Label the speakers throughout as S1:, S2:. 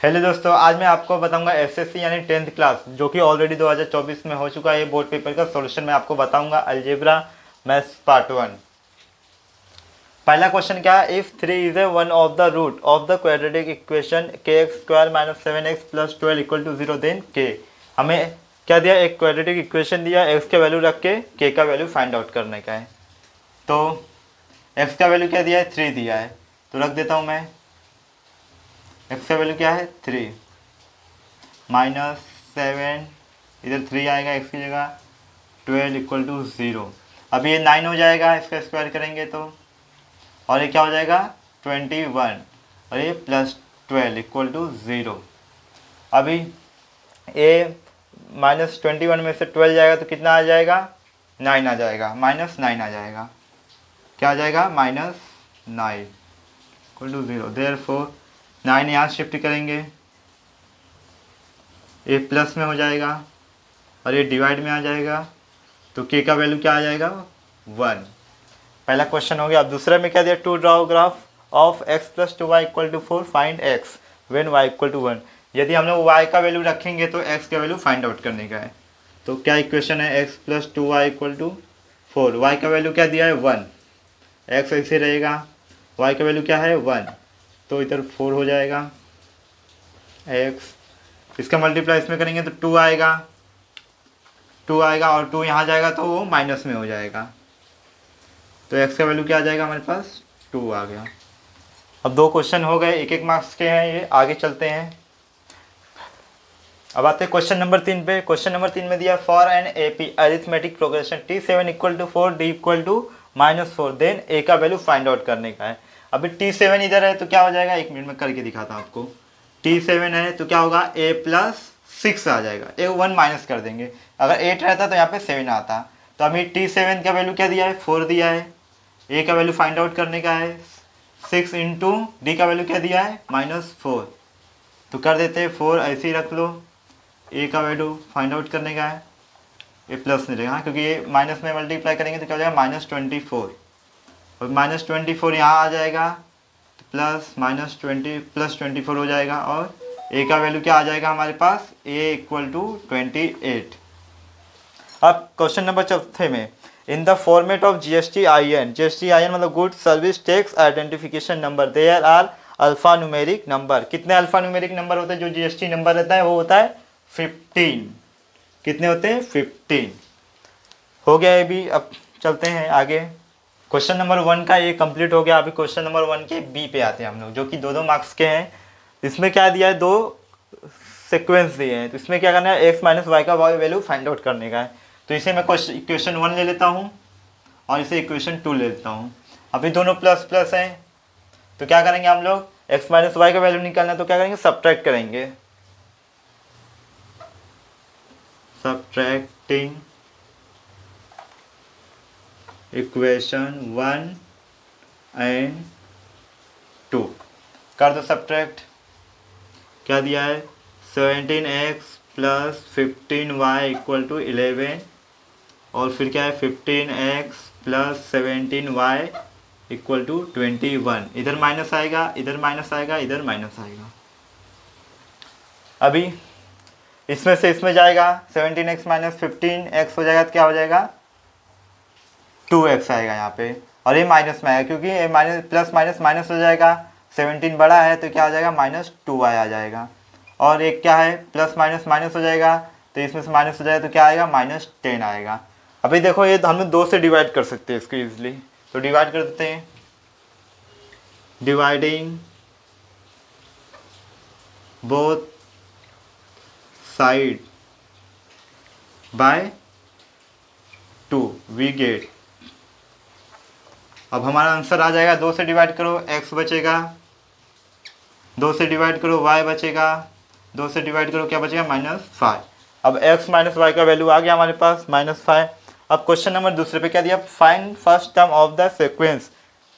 S1: Hello दोस्तों, आज मैं आपको बताऊंगा एसएससी यानी 10th क्लास जो कि ऑलरेडी 2024 में हो चुका है। ये बोर्ड पेपर का सॉल्यूशन मैं आपको बताऊंगा। Algebra maths part 1। पहला क्वेश्चन क्या है, if 3 is a one of the root of the quadratic equation K X square minus 7x plus 12 equal to 0 then K. हमें क्या दिया, एक क्वाड्रेटिक इक्वेशन दिया, एक्स का वैल्यू रख के का वैल्यू फाइंड आउट करने का है। तो एक्स का वैल्यू क्या दिया है, 3 दिया है, तो रख देता हूँ मैं। एक्स का वैल्यू क्या है, 3 माइनस 7, इधर 3 आएगा एक्स की जगह, 12 इक्वल टू 0। अब ये 9 हो जाएगा, इसका स्क्वायर करेंगे तो, और ये क्या हो जाएगा 21, और ये प्लस 12 इक्वल टू 0। अभी ये माइनस 21 में से 12 जाएगा तो कितना आ जाएगा, 9 आ जाएगा, माइनस 9 आ जाएगा। क्या आ जाएगा, माइनस 9 इक्वल टू 0। देयरफॉर 9 यहाँ शिफ्ट करेंगे, ये प्लस में हो जाएगा और ये डिवाइड में आ जाएगा, तो के का वैल्यू क्या आ जाएगा, 1। पहला क्वेश्चन हो गया। अब दूसरे में क्या दिया, to draw graph of x plus 2y equal to 4 find x when y equal to 1। यदि हम लोग y का वैल्यू रखेंगे तो x का वैल्यू फाइंड आउट करने का है। तो क्या इक्वेशन है, x plus 2y equal to 4, y का वैल्यू क्या दिया है 1, x ऐसे रहेगा, y का वैल्यू क्या है 1, तो इधर 4 हो जाएगा x, इसका मल्टीप्लाई इसमें करेंगे तो 2 आएगा, 2 आएगा और 2 यहाँ जाएगा तो वो माइनस में हो जाएगा, तो x का वैल्यू क्या आ जाएगा हमारे पास, 2 आ गया। अब दो क्वेश्चन हो गए, एक एक मार्क्स के हैं ये, आगे चलते हैं। अब आते हैं क्वेश्चन नंबर 3 पे। क्वेश्चन नंबर 3 में दिया for an AP arithmetic progression t7 equal to 4 d equal to -4 then a का वैल्यू फाइंड आउट करने का है। अभी t7 इधर है तो क्या हो जाएगा, एक मिनट में करके दिखाता हूँ आपको। t7 है तो क्या होगा, a प्लस 6 आ जाएगा, a 1 माइनस कर देंगे, अगर 8 रहता तो यहाँ पे 7 आता। तो अभी t7 का वैल्यू क्या दिया है, 4 दिया है, a का वैल्यू फाइंड आउट करने का है 6 इंटू डी का वैल्यू क्या दिया है -4, तो कर देते हैं 4 ऐसे ही रख लो। ए का वैल्यू फाइंड आउट करने का है, ये प्लस नहीं रहेगा क्योंकि ये माइनस में मल्टीप्लाई करेंगे तो क्या हो जाएगा -24, और -24 यहाँ आ जाएगा तो +24 हो जाएगा, और ए का वैल्यू क्या आ जाएगा हमारे पास, ए इक्वल टू 28। अब क्वेश्चन नंबर 4 में, in the format of GSTIN, GSTIN मतलब good service tax identification number, there are alpha numeric number. कितने अल्फा न्यूमेरिक नंबर होते हैं, जो GST नंबर रहता है वो होता है 15। कितने होते हैं, 15 हो गया ये भी। अब चलते हैं आगे। क्वेश्चन नंबर 1 का ये कंप्लीट हो गया। अभी क्वेश्चन नंबर 1 के बी पे आते हैं हम लोग, जो कि दो मार्क्स के हैं। इसमें क्या दिया है, दो सीक्वेंस दिए हैं, तो इसमें क्या करना है, x माइनस वाई का वैल्यू फाइंड आउट करने का है। तो इसे मैं इक्वेशन 1 ले लेता हूँ और इसे इक्वेशन 2 ले लेता हूँ। अभी दोनों प्लस प्लस हैं तो क्या करेंगे हम लोग, x माइनस वाई का वैल्यू निकालना है तो क्या करेंगे, सब्ट्रैक्ट करेंगे। सब्ट्रैक्टिंग इक्वेशन 1 एंड 2 कर दो सब्ट्रैक्ट। क्या दिया है, 17x plus 15y equal to 11, और फिर क्या है 15x plus 17y equal to 21। इधर माइनस आएगा, इधर माइनस आएगा, इधर माइनस आएगा। अभी इसमें से इसमें जाएगा, 17x माइनस 15x हो जाएगा तो क्या हो जाएगा, 2x आएगा यहाँ पे, और ये माइनस में आएगा क्योंकि ये माइनस प्लस माइनस माइनस हो जाएगा। 17 बड़ा है तो क्या आ जाएगा, -2y आ जाएगा, और एक क्या है, प्लस माइनस माइनस हो जाएगा तो इसमें से माइनस हो जाएगा तो क्या आएगा, -10 आएगा। अभी देखो ये हम लोग 2 से डिवाइड कर सकते हैं इसको इजीली, तो डिवाइड कर देते हैं। Dividing both side by 2 we get. अब हमारा आंसर आ जाएगा, 2 से डिवाइड करो x बचेगा, 2 से डिवाइड करो y बचेगा, 2 से डिवाइड करो क्या बचेगा, -5। अब x माइनस वाई का वैल्यू आ गया हमारे पास -5। अब क्वेश्चन नंबर दूसरे पे क्या दिया, find first term of the sequence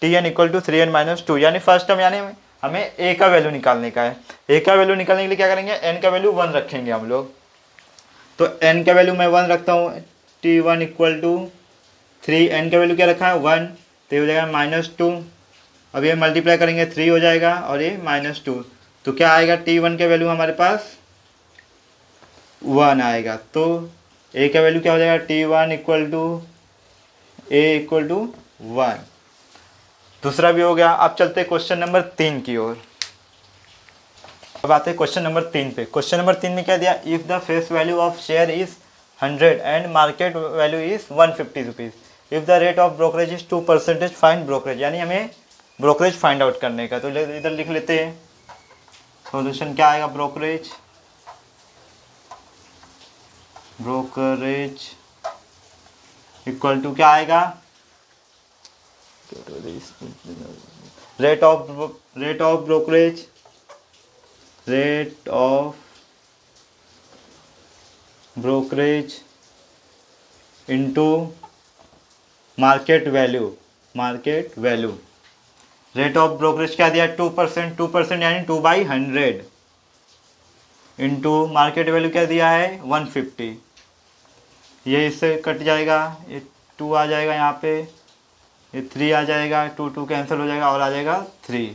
S1: tn equal to 3n minus 2, यानी फर्स्ट टर्म यानी हमें a का वैल्यू निकालने का है। a का वैल्यू निकालने के लिए क्या करेंगे, n का वैल्यू 1 रखेंगे हम लोग, तो n का वैल्यू मैं 1 रखता हूँ, t1 इक्वल टू 3, n का वैल्यू क्या रखा है 1, तो हो जाएगा -2। अब ये मल्टीप्लाई करेंगे 3 हो जाएगा और ये -2, तो क्या आएगा, T1 का वैल्यू हमारे पास 1 आएगा। तो ए का वैल्यू क्या हो जाएगा, T1 equal to a equal to 1। दूसरा भी हो गया। अब चलते हैं क्वेश्चन नंबर 3 की ओर। अब आते हैं क्वेश्चन नंबर 3 पे। क्वेश्चन नंबर 3 में क्या दिया, if the face value of share is 100 and market value is 150 rupees, if the rate of brokerage is 2%, find brokerage. यानी हमें ब्रोकरेज फाइंड आउट करने का। तो इधर लिख लेते हैं सॉल्यूशन क्या आएगा, ब्रोकरेज इक्वल टू क्या आएगा, rate of brokerage into market value. Rate of brokerage क्या दिया, 2% यानी 2/100 इंटू मार्केट वैल्यू क्या दिया है, 150। ये इससे कट जाएगा, ये 2 आ जाएगा यहाँ पे, ये 3 आ जाएगा, 2 कैंसिल हो जाएगा और आ जाएगा 3।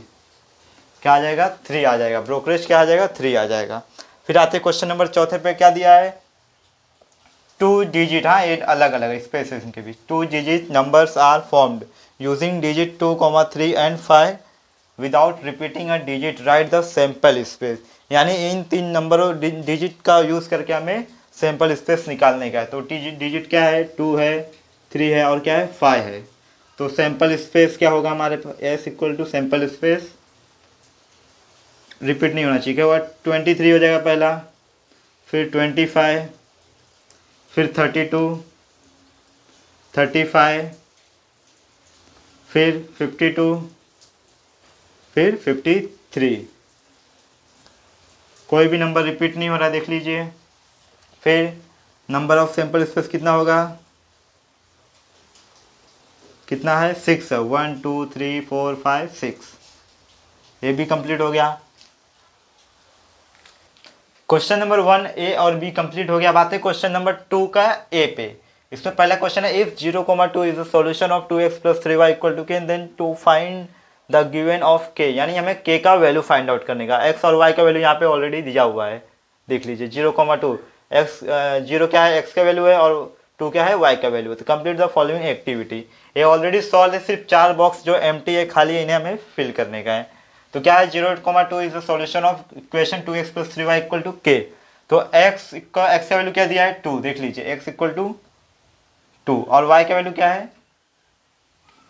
S1: क्या आ जाएगा, 3 आ जाएगा। ब्रोकरेज क्या आ जाएगा, 3 आ जाएगा। फिर आते क्वेश्चन नंबर 4 पे। क्या दिया है, 2 डिजिट, हाँ ये अलग अलग स्पेसेस के बीच, 2 digit numbers are formed using digit 2, 3 and 5 without repeating a digit, write the sample space. यानी इन 3 नंबरों डिजिट का यूज़ करके हमें सैंपल स्पेस निकालने का है। तो डिजिट क्या है, 2 है, 3 है और क्या है, 5 है। तो सैंपल स्पेस क्या होगा हमारे पास, S equal to sample space, repeat नहीं होना चाहिए, क्या होगा, 23 हो जाएगा पहला, फिर 25, फिर 32, 35, फिर 52, फिर 53। कोई भी नंबर रिपीट नहीं हो रहा, देख लीजिए। फिर नंबर ऑफ सैंपल स्पेस कितना होगा, कितना है, 6 है, 1 2 3 4 5 6। ये भी कंप्लीट हो गया। क्वेश्चन नंबर 1 ए और बी कंप्लीट हो गया। बात है क्वेश्चन नंबर 2 का ए पे। इसमें पहला क्वेश्चन है, if 0,2 is the solution of 2x + 3y = k, then to find the given of k। यानी हमें k का वैल्यू फाइंड आउट करने का। x और y का वैल्यू यहाँ पे ऑलरेडी दिया हुआ है, देख लीजिए। 0,2 x 0 क्या है, x का वैल्यू है, और 2 क्या है, y का वैल्यू है। तो कंप्लीट द फॉलोइंग एक्टिविटी। ये ऑलरेडी सॉल्व है, सिर्फ 4 बॉक्स जो एम्प्टी है, खाली है, इन्हें हमें फिल करने का है। तो क्या है, 0,2 is the solution of equation 2x + 3y = k। तो x का वैल्यू क्या दिया है, 2, देख लीजिए, x = 2 और y का वैल्यू क्या है,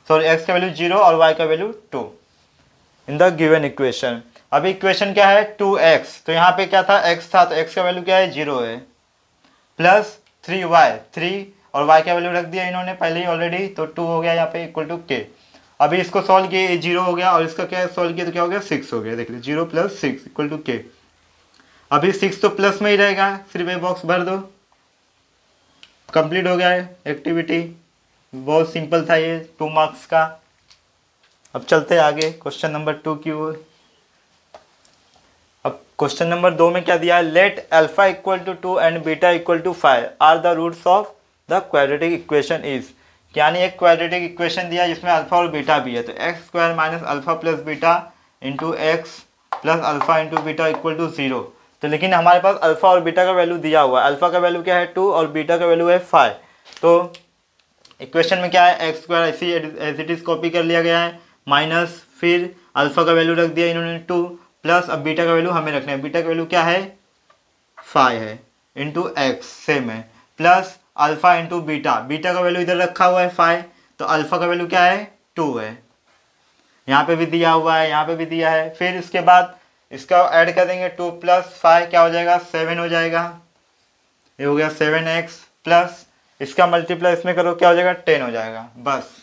S1: सॉरी x का वैल्यू 0 और y का value 2 in the given equation. अभी इक्वेशन क्या है, 2x, तो यहाँ पे क्या था, x था, तो x का वैल्यू क्या है, 0 है, प्लस 3y, 3 और y का वैल्यू रख दिया इन्होंने पहले ही ऑलरेडी, तो 2 हो गया यहाँ पे इक्वल टू k। अभी इसको सॉल्व किए, 0 हो गया, और इसका क्या सॉल्व किया तो क्या हो गया, 6 हो गया, देख लीजिए, 0 + 6 = k। अभी 6 तो प्लस में ही रहेगा, सिर्फ एक बॉक्स भर दो, कंप्लीट हो गया है एक्टिविटी। बहुत सिंपल था ये, 2 मार्क्स का। अब चलते हैं आगे क्वेश्चन नंबर 2 की ओर। अब क्वेश्चन नंबर 2 में क्या दिया है, let alpha equal to 2 and beta equal to 5 are the roots of the quadratic equation is. यानी एक क्वाड्रेटिक इक्वेशन दिया जिसमें अल्फा और बीटा भी है। तो x² - alpha + beta into x + alpha into beta equal to 0। तो लेकिन हमारे पास अल्फा और बीटा का वैल्यू दिया हुआ है। अल्फा का वैल्यू क्या है, 2 और बीटा का वैल्यू है 5। तो इक्वेशन में क्या है, x² ऐसी एज इट इज कॉपी कर लिया गया है, माइनस फिर अल्फा का वैल्यू रख दिया इन्होंने 2, प्लस अब बीटा का वैल्यू हमें रखना है। बीटा का वैल्यू क्या है, 5 है, इंटू x सेम है, plus alpha into beta. Beta का वैल्यू इधर रखा हुआ है 5, तो अल्फा का वैल्यू क्या है, 2 है, यहाँ पे भी दिया हुआ है, यहाँ पे भी दिया है। फिर इसके बाद इसका ऐड कर देंगे, 2 + 5 क्या हो जाएगा, 7 हो जाएगा। ये हो गया 7x, प्लस इसका मल्टीप्लाई इसमें करो, क्या हो जाएगा, 10 हो जाएगा। बस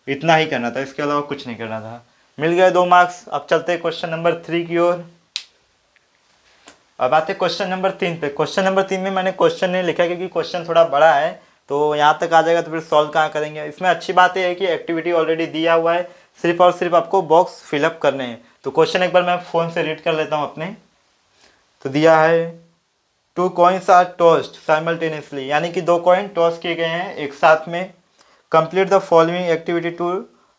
S1: इतना ही करना था, इसके अलावा कुछ नहीं करना था। मिल गए 2 मार्क्स। अब चलते हैं क्वेश्चन नंबर 3 की ओर। अब आते क्वेश्चन नंबर 3 पे। क्वेश्चन नंबर 3 में मैंने क्वेश्चन नहीं लिखा क्योंकि क्वेश्चन थोड़ा बड़ा है, तो यहाँ तक आ जाएगा तो फिर सॉल्व कहाँ करेंगे। इसमें अच्छी बात यह है कि एक्टिविटी ऑलरेडी दिया हुआ है, सिर्फ और सिर्फ आपको बॉक्स फिलअप करने हैं। तो क्वेश्चन एक बार मैं फ़ोन से रीड कर लेता हूँ अपने। तो दिया है 2 कॉइन्स आर टॉस्ड साइमल्टेनियसली, यानी कि 2 कॉइन टॉस किए गए हैं एक साथ में। Complete the following activity to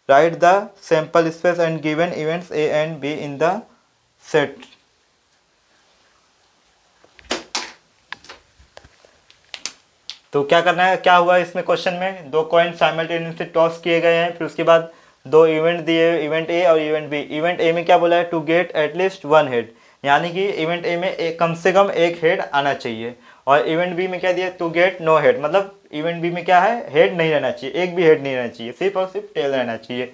S1: write the sample space and given events A and B in the set तो क्या करना है, क्या हुआ इसमें क्वेश्चन में, दो कॉइन साइमल्टेनियसली टॉस किए गए हैं, फिर उसके बाद दो इवेंट दिए, इवेंट ए और इवेंट बी। इवेंट ए में क्या बोला है, to get at least one head, यानी कि इवेंट ए में कम से कम एक हेड आना चाहिए। और इवेंट बी में क्या दिया, टू गेट नो हेड, मतलब इवेंट बी में क्या है, हेड नहीं रहना चाहिए, एक भी हेड नहीं रहना चाहिए, सिर्फ और सिर्फ टेल रहना चाहिए।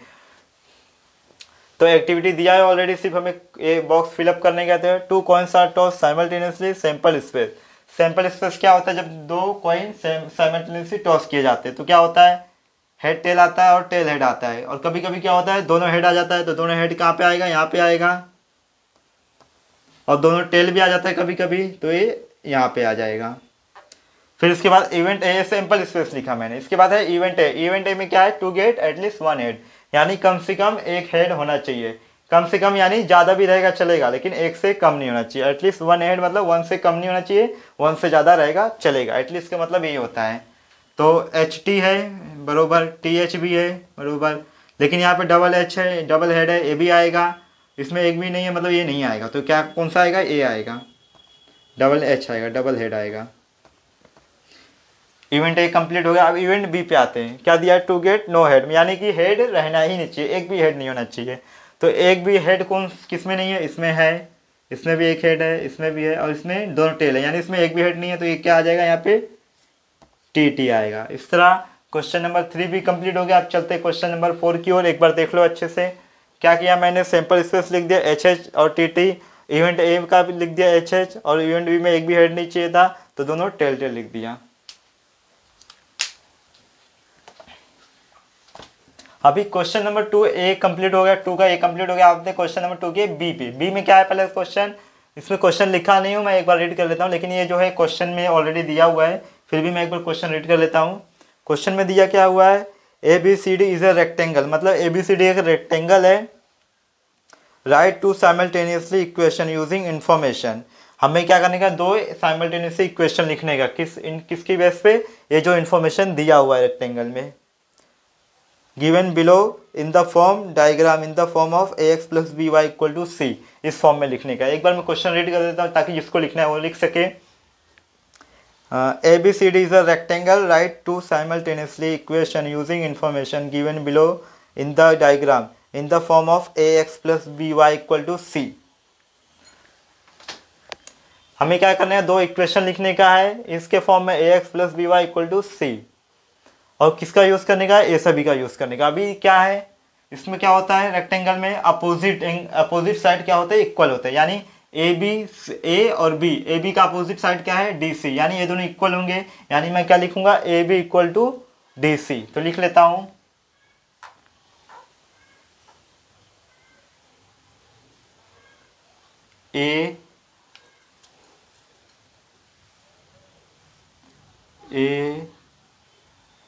S1: तो एक्टिविटी दिया है ऑलरेडी, सिर्फ हमें एक बॉक्स फिलअप करने कहते हैं। Two coins are toss simultaneously, sample space. Sample space क्या होता है, जब दो कॉइन साइमल्टेनियसली टॉस किए जाते हैं तो क्या होता है, हेड टेल आता है और टेल हेड आता है। और कभी कभी क्या होता है, दोनों हेड आ जाता है, तो दोनों हेड कहाँ पे आएगा, यहाँ पे आएगा, और दोनों टेल भी आ जाता है कभी कभी, तो ये यहाँ पे आ जाएगा। फिर इसके बाद इवेंट ए, सैंपल स्पेस लिखा मैंने। इसके बाद है इवेंट ए। इवेंट ए में क्या है, to get at least one head, यानी कम से कम एक हेड होना चाहिए। कम से कम यानी ज़्यादा भी रहेगा चलेगा, लेकिन एक से कम नहीं होना चाहिए। एटलीस्ट वन हेड मतलब वन से कम नहीं होना चाहिए, वन से ज़्यादा रहेगा चलेगा। एटलीस्ट का मतलब यही होता है। तो एच टी है बरोबर, टी एच भी है बरोबर, लेकिन यहाँ पे डबल एच है, डबल हेड है, ए भी आएगा। इसमें एक भी नहीं है, मतलब ये नहीं आएगा, तो क्या कौन सा आएगा, ए आएगा, डबल एच आएगा, डबल हेड आएगा। इवेंट ए कंप्लीट हो गया। अब इवेंट बी पे आते हैं। क्या दिया है, टू गेट नो हेड, यानी कि हेड रहना ही नहीं चाहिए, एक भी हेड नहीं होना चाहिए। तो एक भी हेड कौन किस में नहीं है, इसमें है, इसमें भी एक हेड है, इसमें भी है, और इसमें दोनों टेल है, यानी इसमें एक भी हेड नहीं है, तो ये क्या आ जाएगा, यहाँ पे टी टी आएगा। इस तरह क्वेश्चन नंबर 3 भी कंप्लीट हो गया। अब चलते हैं क्वेश्चन नंबर 4 की ओर। एक बार देख लो अच्छे से। क्या किया मैंने, सैंपल स्पेस लिख दिया एच एच और टी टी, इवेंट ए का भी लिख दिया एच एच, और इवेंट बी में एक भी हेड नहीं चाहिए था, तो दोनों टेल टेल लिख दिया। अभी क्वेश्चन नंबर 2 ए कंप्लीट हो गया, 2 का ए कंप्लीट हो गया। आपने क्वेश्चन नंबर 2 के बी पे। बी में क्या है, पहले क्वेश्चन, इसमें क्वेश्चन लिखा नहीं हूँ मैं, एक बार रीड कर लेता हूँ, लेकिन ये जो है क्वेश्चन में ऑलरेडी दिया हुआ है, फिर भी मैं एक बार क्वेश्चन रीड कर लेता हूँ। क्वेश्चन में दिया क्या हुआ है, A B C D is a rectangle, मतलब ए बी सी डी एक रेक्टेंगल है। Write two simultaneously equation using information. हमें क्या करने का, दो साइमल्टेनियसली इक्वेशन लिखने का, किसकी बेस पे, ये जो इन्फॉर्मेशन दिया हुआ है रेक्टेंगल में। Given below in the form diagram in the form of A X plus B Y equal to C, इस फॉर्म में लिखने का। एक बार मैं क्वेश्चन रीड कर देता हूँ ताकि जिसको लिखना है वो लिख सके। A B C D is a rectangle, write two simultaneously equation using information given below in the diagram in the form of A X plus B Y equal to C. हमें क्या करना है, दो इक्वेशन लिखने का है, इसके form में A X plus B Y equal to C, और किसका यूज करने का, ए सभी का यूज करने का। अभी क्या है, इसमें क्या होता है, रेक्टेंगल में अपोजिट साइड क्या होता है, इक्वल होता है, यानी ए बी, ए और बी, ए बी का अपोजिट साइड क्या है, डी सी, यानी ये दोनों इक्वल होंगे, यानी मैं क्या लिखूंगा, A B equal to D C. तो लिख लेता हूं, ए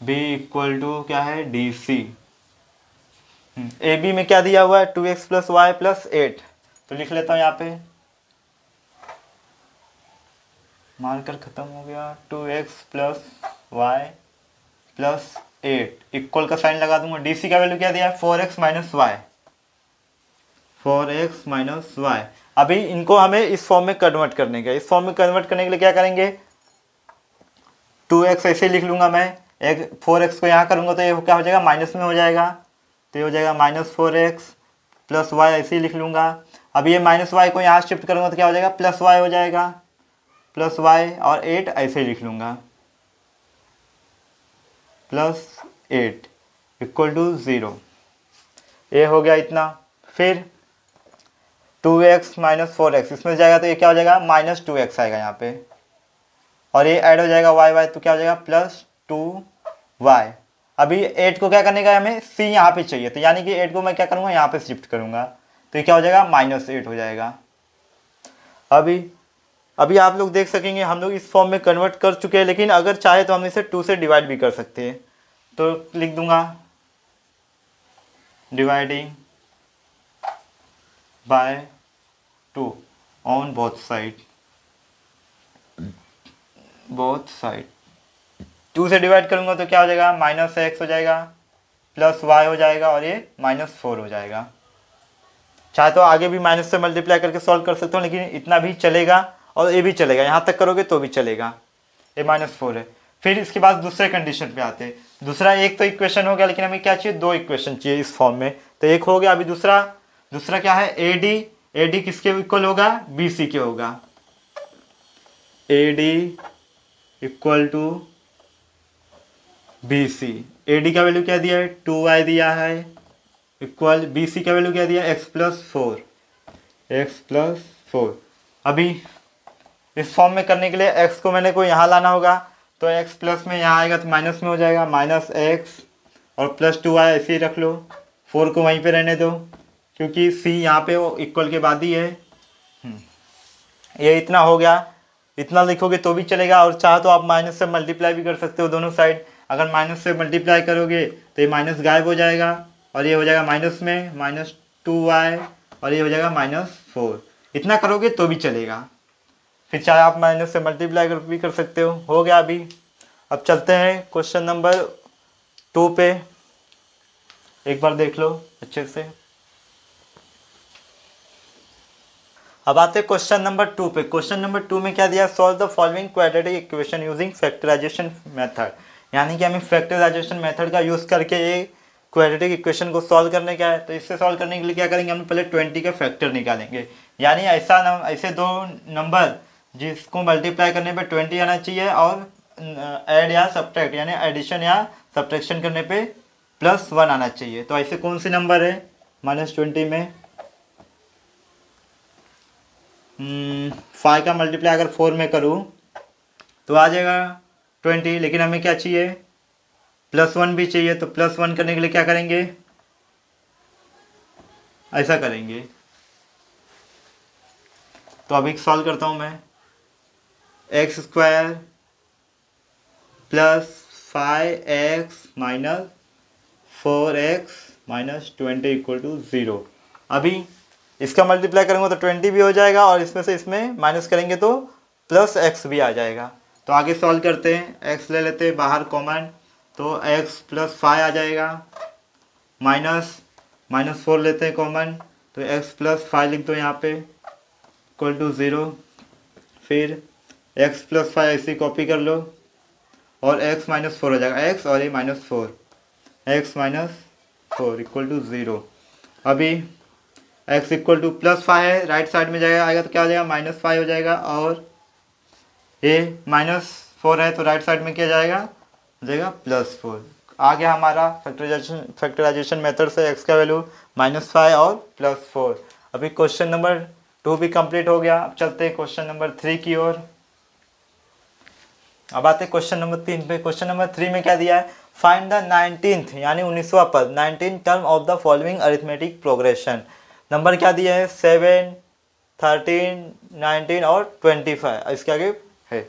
S1: बी इक्वल टू क्या है, डी सी। ए बी में क्या दिया हुआ है, 2x प्लस वाई प्लस 8, तो लिख लेता हूँ यहाँ पे, मार्कर खत्म हो गया, 2x plus y plus 8 equal का साइन लगा दूंगा। डी सी का वैल्यू क्या दिया है, 4x minus Y, 4x minus Y. अभी इनको हमें इस फॉर्म में कन्वर्ट करने का, इस फॉर्म में कन्वर्ट करने के लिए क्या करेंगे, 2x ऐसे लिख लूंगा मैं, एक 4x को यहाँ करूंगा तो ये क्या हो जाएगा, माइनस में हो जाएगा, तो ये हो जाएगा -4x प्लस वाई, ऐसे ही लिख लूंगा। अब ये -y को यहाँ शिफ्ट करूंगा तो क्या हो जाएगा, +y हो जाएगा, +y, और 8 ऐसे ही लिख लूंगा, +8 इक्वल टू 0। ये हो गया इतना। फिर 2x माइनस 4x इसमें जाएगा तो ये क्या हो जाएगा, -2x आएगा यहाँ पे, और ये ऐड हो जाएगा y तो क्या हो जाएगा, +2y। अभी 8 को क्या करने का, हमें c यहाँ पे चाहिए, तो यानी कि 8 को मैं क्या करूँगा, यहाँ पे शिफ्ट करूँगा, तो ये क्या हो जाएगा, -8 हो जाएगा। अभी आप लोग देख सकेंगे हम लोग इस फॉर्म में कन्वर्ट कर चुके हैं, लेकिन अगर चाहे तो हम इसे 2 से डिवाइड भी कर सकते हैं। तो लिख दूंगा, dividing by 2 on both side, 2 से डिवाइड करूंगा तो क्या हो जाएगा, -x हो जाएगा, +y हो जाएगा, और ये -4 हो जाएगा। चाहे तो आगे भी माइनस से मल्टीप्लाई करके सॉल्व कर सकता हूँ, लेकिन इतना भी चलेगा और ये भी चलेगा, यहाँ तक करोगे तो भी चलेगा। ये -4 है। फिर इसके बाद दूसरे कंडीशन पे आते हैं। दूसरा एक तो इक्वेशन हो गया, लेकिन हमें क्या चाहिए, 2 इक्वेशन चाहिए इस फॉर्म में। तो एक हो गया। अभी दूसरा क्या है, ए डी किसके इक्वल होगा, बी सी के होगा। A D equal to B C. A D का वैल्यू क्या दिया है, 2y दिया है, इक्वल बी सी का वैल्यू क्या दिया, x प्लस फोर। अभी इस फॉर्म में करने के लिए x को मैंने को यहाँ लाना होगा, तो x प्लस में यहाँ आएगा तो माइनस में हो जाएगा, माइनस एक्स और प्लस 2y ऐसे ही रख लो, 4 को वहीं पे रहने दो क्योंकि c यहाँ पे वो इक्वल के बाद ही है। ये इतना हो गया। इतना लिखोगे तो भी चलेगा, और चाहे तो आप माइनस से मल्टीप्लाई भी कर सकते हो दोनों साइड। अगर माइनस से मल्टीप्लाई करोगे तो ये माइनस गायब हो जाएगा और ये हो जाएगा माइनस में माइनस 2y और ये हो जाएगा -4। इतना करोगे तो भी चलेगा, फिर चाहे आप माइनस से मल्टीप्लाई भी कर सकते हो गया अभी। अब चलते हैं क्वेश्चन नंबर 2 पे, एक बार देख लो अच्छे से। अब आते हैं क्वेश्चन नंबर 2 पे। क्वेश्चन नंबर 2 में क्या दिया, solve the following quadratic equation using factorisation method. यानी कि हमें फैक्टराइजेशन मेथड का यूज़ करके ये क्वाड्रेटिक इक्वेशन को सॉल्व करने का है। तो इससे सॉल्व करने के लिए क्या करेंगे, हम पहले 20 का फैक्टर निकालेंगे। यानी ऐसे दो नंबर जिसको मल्टीप्लाई करने पे 20 आना चाहिए और ऐड या सब्ट्रैक्ट यानी एडिशन या सब्ट्रैक्शन करने पे +1 आना चाहिए। तो ऐसे कौन से नंबर है -20 में, 5 का मल्टीप्लाई अगर 4 में करूँ तो आ जाएगा 20, लेकिन हमें क्या चाहिए, +1 भी चाहिए। तो +1 करने के लिए क्या करेंगे, ऐसा करेंगे। तो अभी सॉल्व करता हूँ मैं, x² + 5x - 4x - 20 = 0। अभी इसका मल्टीप्लाई करेंगे तो 20 भी हो जाएगा और इसमें से इसमें माइनस करेंगे तो +x भी आ जाएगा। तो आगे सॉल्व करते हैं, x ले लेते हैं बाहर कॉमन, तो x + 5 आ जाएगा, -4 लेते हैं कॉमन, तो x + 5 लिख दो यहाँ पे = 0। फिर x + 5 ऐसे कॉपी कर लो और x - 4 हो जाएगा, x और ये -4, x - 4 = 0। अभी x = +5 है, राइट साइड में जाएगा आएगा तो क्या हो जाएगा, -5 हो जाएगा, और ये -4 है तो राइट साइड में क्या जाएगा, हो जाएगा +4। आ गया हमारा फैक्टराइजेशन मेथड से x का वैल्यू -5 और +4। अभी क्वेश्चन नंबर 2 भी कंप्लीट हो गया। अब चलते हैं क्वेश्चन नंबर 3 की ओर। अब आते हैं क्वेश्चन नंबर 3 पे। क्वेश्चन नंबर 3 में क्या दिया है, फाइंड द 19th यानी 19वां पद, 19 term of the following arithmetic progression. Number क्या दिया है, 7, 13, 19 और 25 इसके आगे है।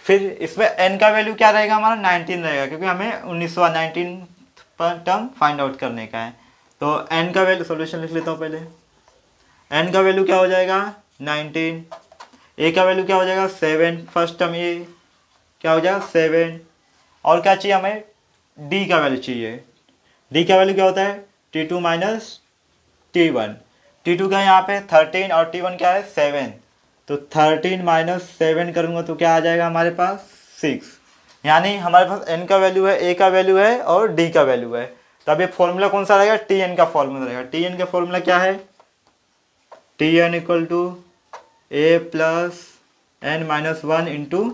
S1: फिर इसमें n का वैल्यू क्या रहेगा, हमारा 19 रहेगा, क्योंकि हमें 19 पर टर्म फाइंड आउट करने का है। तो n का वैल्यू, सोल्यूशन लिख लेता हूँ पहले, n का वैल्यू क्या हो जाएगा 19, a का वैल्यू क्या हो जाएगा 7, फर्स्ट टर्म ये क्या हो जाएगा 7, और क्या चाहिए हमें, d का वैल्यू चाहिए। d का वैल्यू क्या होता है t2 - t1, t2 का यहाँ पे 13 और t1 क्या है 7, तो 13 - 7 करूँगा तो क्या आ जाएगा हमारे पास 6। यानी हमारे पास n का वैल्यू है, a का वैल्यू है और d का वैल्यू है। तो अब ये फॉर्मूला कौन सा रहेगा, tn का फॉर्मूला रहेगा। tn का फॉर्मूला क्या है, tn = a + n - 1 ×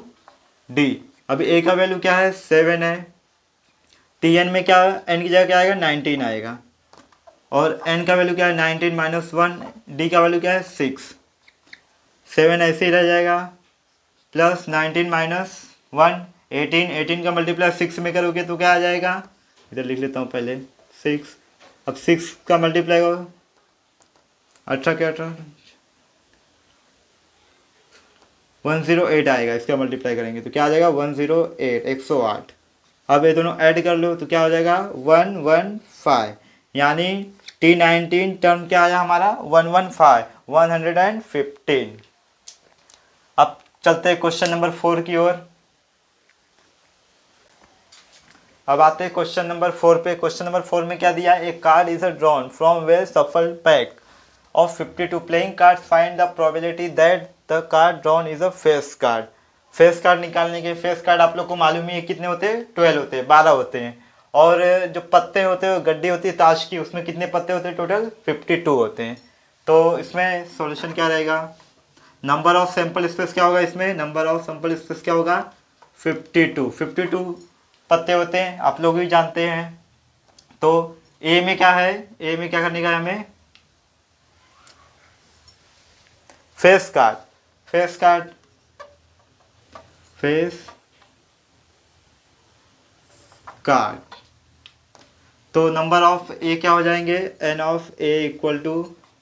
S1: d। अभी a का वैल्यू क्या है 7 है, tn में क्या n की जगह क्या आएगा 19 आएगा, और n का वैल्यू क्या है 19 - 1, d का वैल्यू क्या है 6, 7 ऐसे ही रह जाएगा, +19 - 1 18 का मल्टीप्लाई 6 में करोगे तो क्या आ जाएगा, इधर लिख लेता हूँ पहले 6। अब 6 का मल्टीप्लाई करो 18 के 18 108 आएगा, इसका मल्टीप्लाई करेंगे तो क्या आ जाएगा 108 108। अब ये दोनों ऐड कर लो तो क्या हो जाएगा 115, यानी T19 टर्म क्या आया हमारा 115 115। अब चलते हैं क्वेश्चन नंबर 4 की ओर। अब आते हैं क्वेश्चन नंबर 4 पे। क्वेश्चन नंबर 4 में क्या दिया है, a card is drawn from well shuffled pack of 52 playing card, find the probability that the card drawn is a face card. Face card निकालने के, फेस कार्ड आप लोग को मालूम ही है कितने होते हैं, 12 होते हैं, 12 होते हैं। और जो पत्ते होते हैं, गड्डी होती है ताश की, उसमें कितने पत्ते होते हैं, टोटल 52 होते हैं। तो इसमें सॉल्यूशन क्या रहेगा, नंबर ऑफ सैंपल स्पेस क्या होगा, इसमें नंबर ऑफ सैंपल स्पेस क्या होगा, 52 पत्ते होते हैं, आप लोग भी जानते हैं। तो ए में क्या है, ए में क्या करने का है हमें, face card, face card, face card. तो नंबर ऑफ ए क्या हो जाएंगे, n of A equal to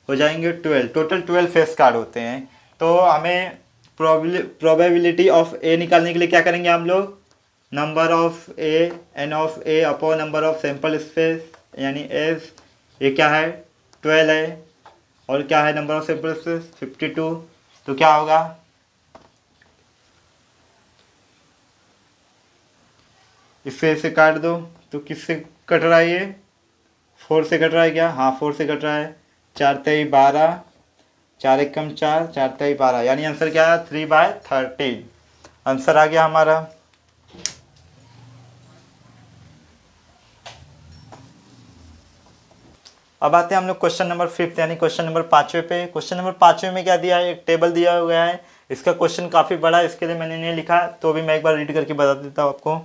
S1: हो जाएंगे 12, टोटल 12 फेस कार्ड होते हैं। तो हमें प्रोबेबिलिटी ऑफ ए निकालने के लिए क्या करेंगे हम लोग, number of A, n of A upon number of sample space, यानी एस, ये क्या है 12 है, और क्या है नंबर ऑफ सैंपल स्पेस 52। तो क्या होगा, इससे इसे काट दो, तो किससे कट रहा है, ये 4 से कट रहा है क्या, हाँ 4 से कट रहा है, 4 तेई 12, 4 एकम 4, 4 तेई 12, यानी आंसर क्या है 3/13, आंसर आ गया हमारा। अब आते हैं हम लोग क्वेश्चन नंबर 5 यानी क्वेश्चन नंबर 5वें पे। क्वेश्चन नंबर 5वें में क्या दिया है, एक टेबल दिया हुआ है, इसका क्वेश्चन काफ़ी बड़ा है, इसके लिए मैंने नहीं लिखा, तो भी मैं एक बार रीड करके बता देता हूँ आपको।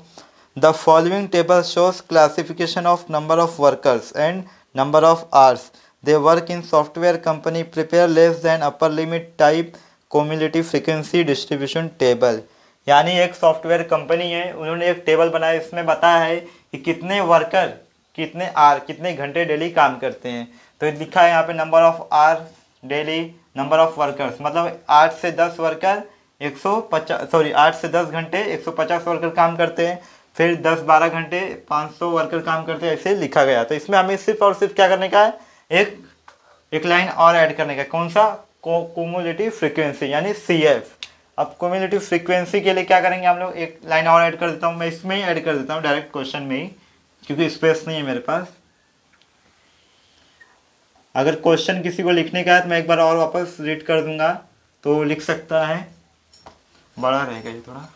S1: The following table shows classification of number of workers and number of hours they work in software company prepare less than upper limit type cumulative frequency distribution table. यानी एक सॉफ्टवेयर कंपनी है, उन्होंने एक टेबल बनाया, इसमें बताया है कि कितने वर्कर कितने आर कितने घंटे डेली काम करते हैं। तो लिखा है यहाँ पे number of R daily, number of workers, मतलब 8 से 10 वर्कर 8 से 10 घंटे 150 वर्कर काम करते हैं, फिर 10-12 घंटे 500 वर्कर काम करते हैं, ऐसे लिखा गया। तो इसमें हमें सिर्फ और सिर्फ क्या करने का है, एक लाइन और ऐड करने का, कौन सा, क्यूमुलेटिव फ्रीक्वेंसी यानी CF। अब क्यूमुलेटिव फ्रीक्वेंसी के लिए क्या करेंगे हम लोग, एक लाइन और ऐड कर देता हूँ, मैं इसमें ही ऐड कर देता हूँ डायरेक्ट क्वेश्चन में ही, क्योंकि स्पेस नहीं है मेरे पास। अगर क्वेश्चन किसी को लिखने का है तो मैं एक बार और वापस रीड कर दूंगा, तो लिख सकता है, बड़ा रहेगा ये थोड़ा।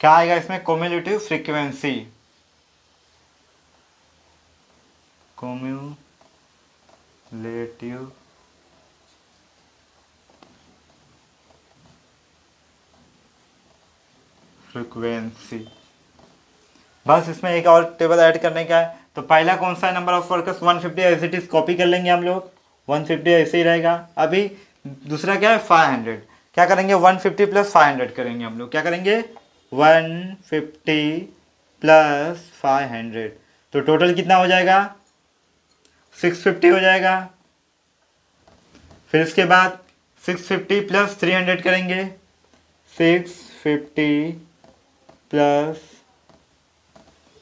S1: क्या आएगा इसमें, क्यूमुलेटिव फ्रीक्वेंसी, क्यूमुलेटिव फ्रीक्वेंसी। बस इसमें एक और टेबल ऐड करने का है। तो पहला कौन सा है, number of workers 150, as it is copy कर लेंगे हम लोग, 150 ऐसे ही रहेगा। अभी दूसरा क्या है 500, क्या करेंगे 150 प्लस 500 करेंगे हम लोग, क्या करेंगे 150 प्लस 500, तो टोटल कितना हो जाएगा 650 हो जाएगा। फिर इसके बाद 650 प्लस 300 करेंगे, 650 प्लस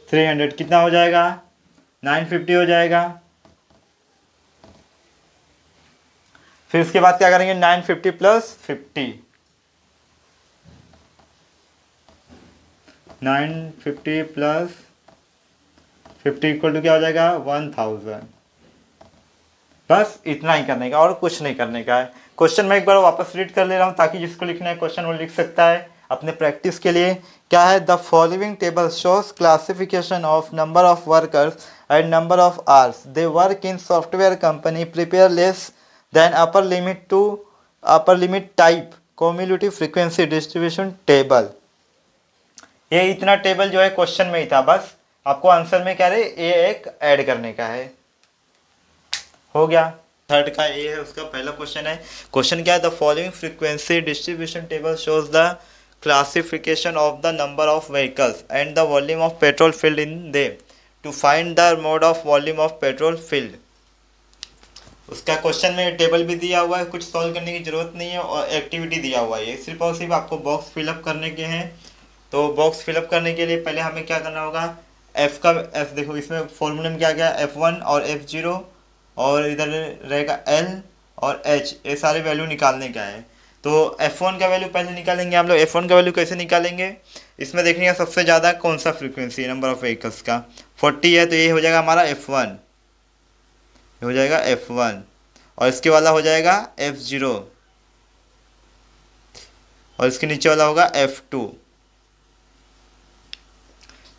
S1: 300 कितना हो जाएगा 950 हो जाएगा। फिर इसके बाद क्या करेंगे 950 प्लस 50, 950 प्लस 50 इक्वल टू क्या हो जाएगा 1000। बस इतना ही करने का और कुछ नहीं करने का है। क्वेश्चन मैं एक बार वापस रीड कर ले रहा हूँ ताकि जिसको लिखना है क्वेश्चन वो लिख सकता है अपने प्रैक्टिस के लिए। क्या है, the following table shows classification of number of workers and number of hours they work in software company prepare less than upper limit type cumulative frequency distribution table. ये इतना टेबल जो है क्वेश्चन में ही था, बस आपको आंसर में क्या रहे ये एक ऐड करने का है। हो गया, थर्ड का ए है, उसका पहला क्वेश्चन है। क्वेश्चन क्या है, the following frequency distribution table shows the classification of the number of vehicles and the volume of petrol filled in day to find the mode of volume of petrol filled. उसका question में table भी दिया हुआ है, कुछ solve करने की जरूरत नहीं है, और एक्टिविटी दिया हुआ है, सिर्फ और सिर्फ आपको बॉक्स फिलअप करने के हैं। तो बॉक्स फिलअप करने के लिए पहले हमें क्या करना होगा, एफ देखो इसमें फॉर्मूले में क्या गया F1 और F0, और इधर रहेगा L और H, ये सारे वैल्यू निकालने का है। तो F1 का वैल्यू पहले निकालेंगे हम लोग। F1 का वैल्यू कैसे निकालेंगे, इसमें देखने का सबसे ज़्यादा कौन सा फ्रीक्वेंसी नंबर ऑफ व्हीकल्स का 40 है, तो ये हो जाएगा हमारा F1, ये हो जाएगा F1, और इसके वाला हो जाएगा F0, और इसके नीचे वाला होगा F2।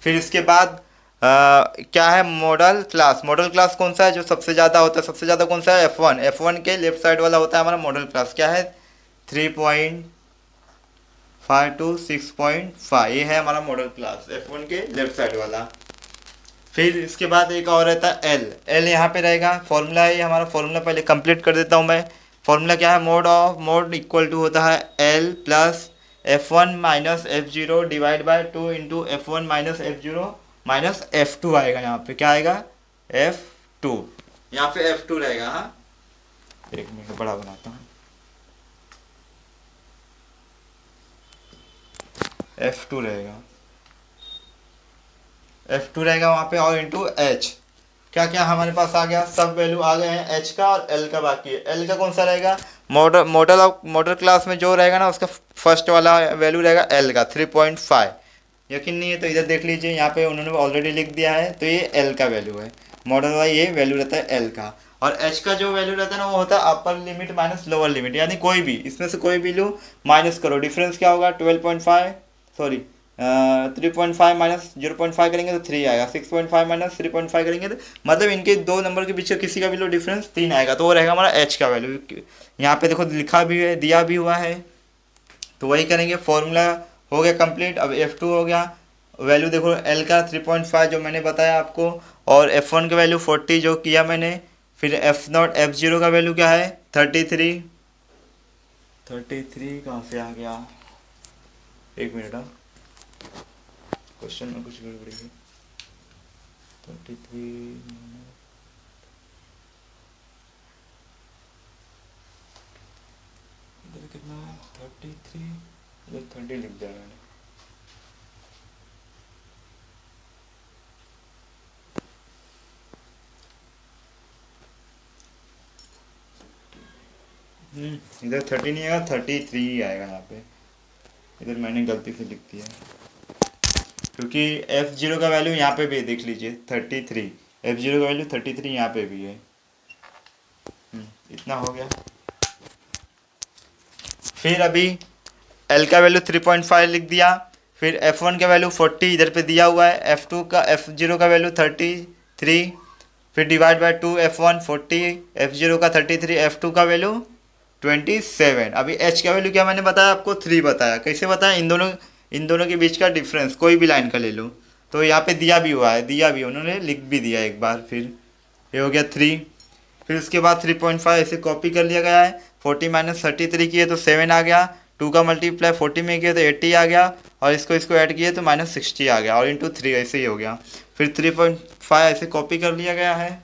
S1: फिर इसके बाद क्या है, मॉडल क्लास। मॉडल क्लास कौन सा है जो सबसे ज़्यादा होता है, सबसे ज़्यादा कौन सा है, F1। F1 के लेफ्ट साइड वाला होता है हमारा मॉडल क्लास, क्या है 3.5 to 6.5, ये है हमारा मॉडल क्लास F1 के लेफ्ट साइड वाला। फिर इसके बाद एक और रहता है एल। एल यहाँ पे रहेगा, फॉर्मूला है ये हमारा, फॉर्मूला पहले कंप्लीट कर देता हूँ मैं। फॉर्मूला क्या है, मोड इक्वल टू होता है L plus F1 minus F0 divide by 2 into F1 minus F0 minus F2 आएगा। यहाँ पे क्या आएगा, F2, यहाँ पे F2 रहेगा। हाँ, एक मिनट बड़ा बनाता हूँ, F2 रहेगा, F2 रहेगा वहाँ पे, और इंटू H। क्या क्या हमारे पास आ गया, सब वैल्यू आ गए हैं, H का और L का बाकी है। L का कौन सा रहेगा, मॉडल क्लास में जो रहेगा ना, उसका फर्स्ट वाला वैल्यू रहेगा L का 3.5। यकीन नहीं है तो इधर देख लीजिए, यहाँ पे उन्होंने ऑलरेडी लिख दिया है, तो ये L का वैल्यू है, मॉडल वाला ये वैल्यू रहता है L का। और H का जो वैल्यू रहता है ना, वो होता है upper limit minus lower limit, यानी कोई भी इसमें से कोई भी लो माइनस करो, डिफरेंस क्या होगा 12.5, सॉरी 3.5 माइनस 0.5 करेंगे तो 3 आएगा, 6.5 माइनस 3.5 करेंगे तो मतलब इनके दो नंबर के बीच का किसी का भी लो डिफरेंस 3 आएगा, तो वो रहेगा हमारा H का वैल्यू। यहाँ पे देखो लिखा भी है, दिया भी हुआ है, तो वही करेंगे। फॉर्मूला हो गया कंप्लीट। अब F2 हो गया, वैल्यू देखो L का 3.5 जो मैंने बताया आपको, और F1 का वैल्यू 40 जो किया मैंने। फिर F0 का वैल्यू क्या है 33 कहाँ से आ गया, एक मिनट, क्वेश्चन में कुछ गड़बड़ी है। 33 इधर कितना है, 33 इधर 30 लिख दिया मैंने। इधर 30 नहीं आएगा, 33 आएगा यहाँ पे, इधर मैंने गलती से लिख दिया, क्योंकि F0 का वैल्यू यहाँ पे भी है, देख लीजिए 33, F0 का वैल्यू 33 यहाँ पे भी है। इतना हो गया। फिर अभी L का वैल्यू 3.5 लिख दिया, फिर F1 का वैल्यू 40 इधर पे दिया हुआ है, F0 का वैल्यू 33, फिर डिवाइड बाय 2 F1 40, F0 का 33, F2 का वैल्यू 27। अभी H का वैल्यू क्या मैंने बताया आपको, 3 बताया। कैसे बताया, इन दोनों के बीच का डिफरेंस कोई भी लाइन का ले लो, तो यहाँ पे दिया भी हुआ है, दिया भी उन्होंने लिख भी दिया एक बार। फिर ये हो गया 3, फिर उसके बाद 3.5 ऐसे कॉपी कर लिया गया है। 40 माइनस 33 किए तो 7 आ गया, 2 का मल्टीप्लाई 40 में किया तो 80 आ गया, और इसको ऐड किए तो माइनस 60 आ गया, और इंटू 3 ऐसे ही हो गया। फिर 3.5 ऐसे कॉपी कर लिया गया है।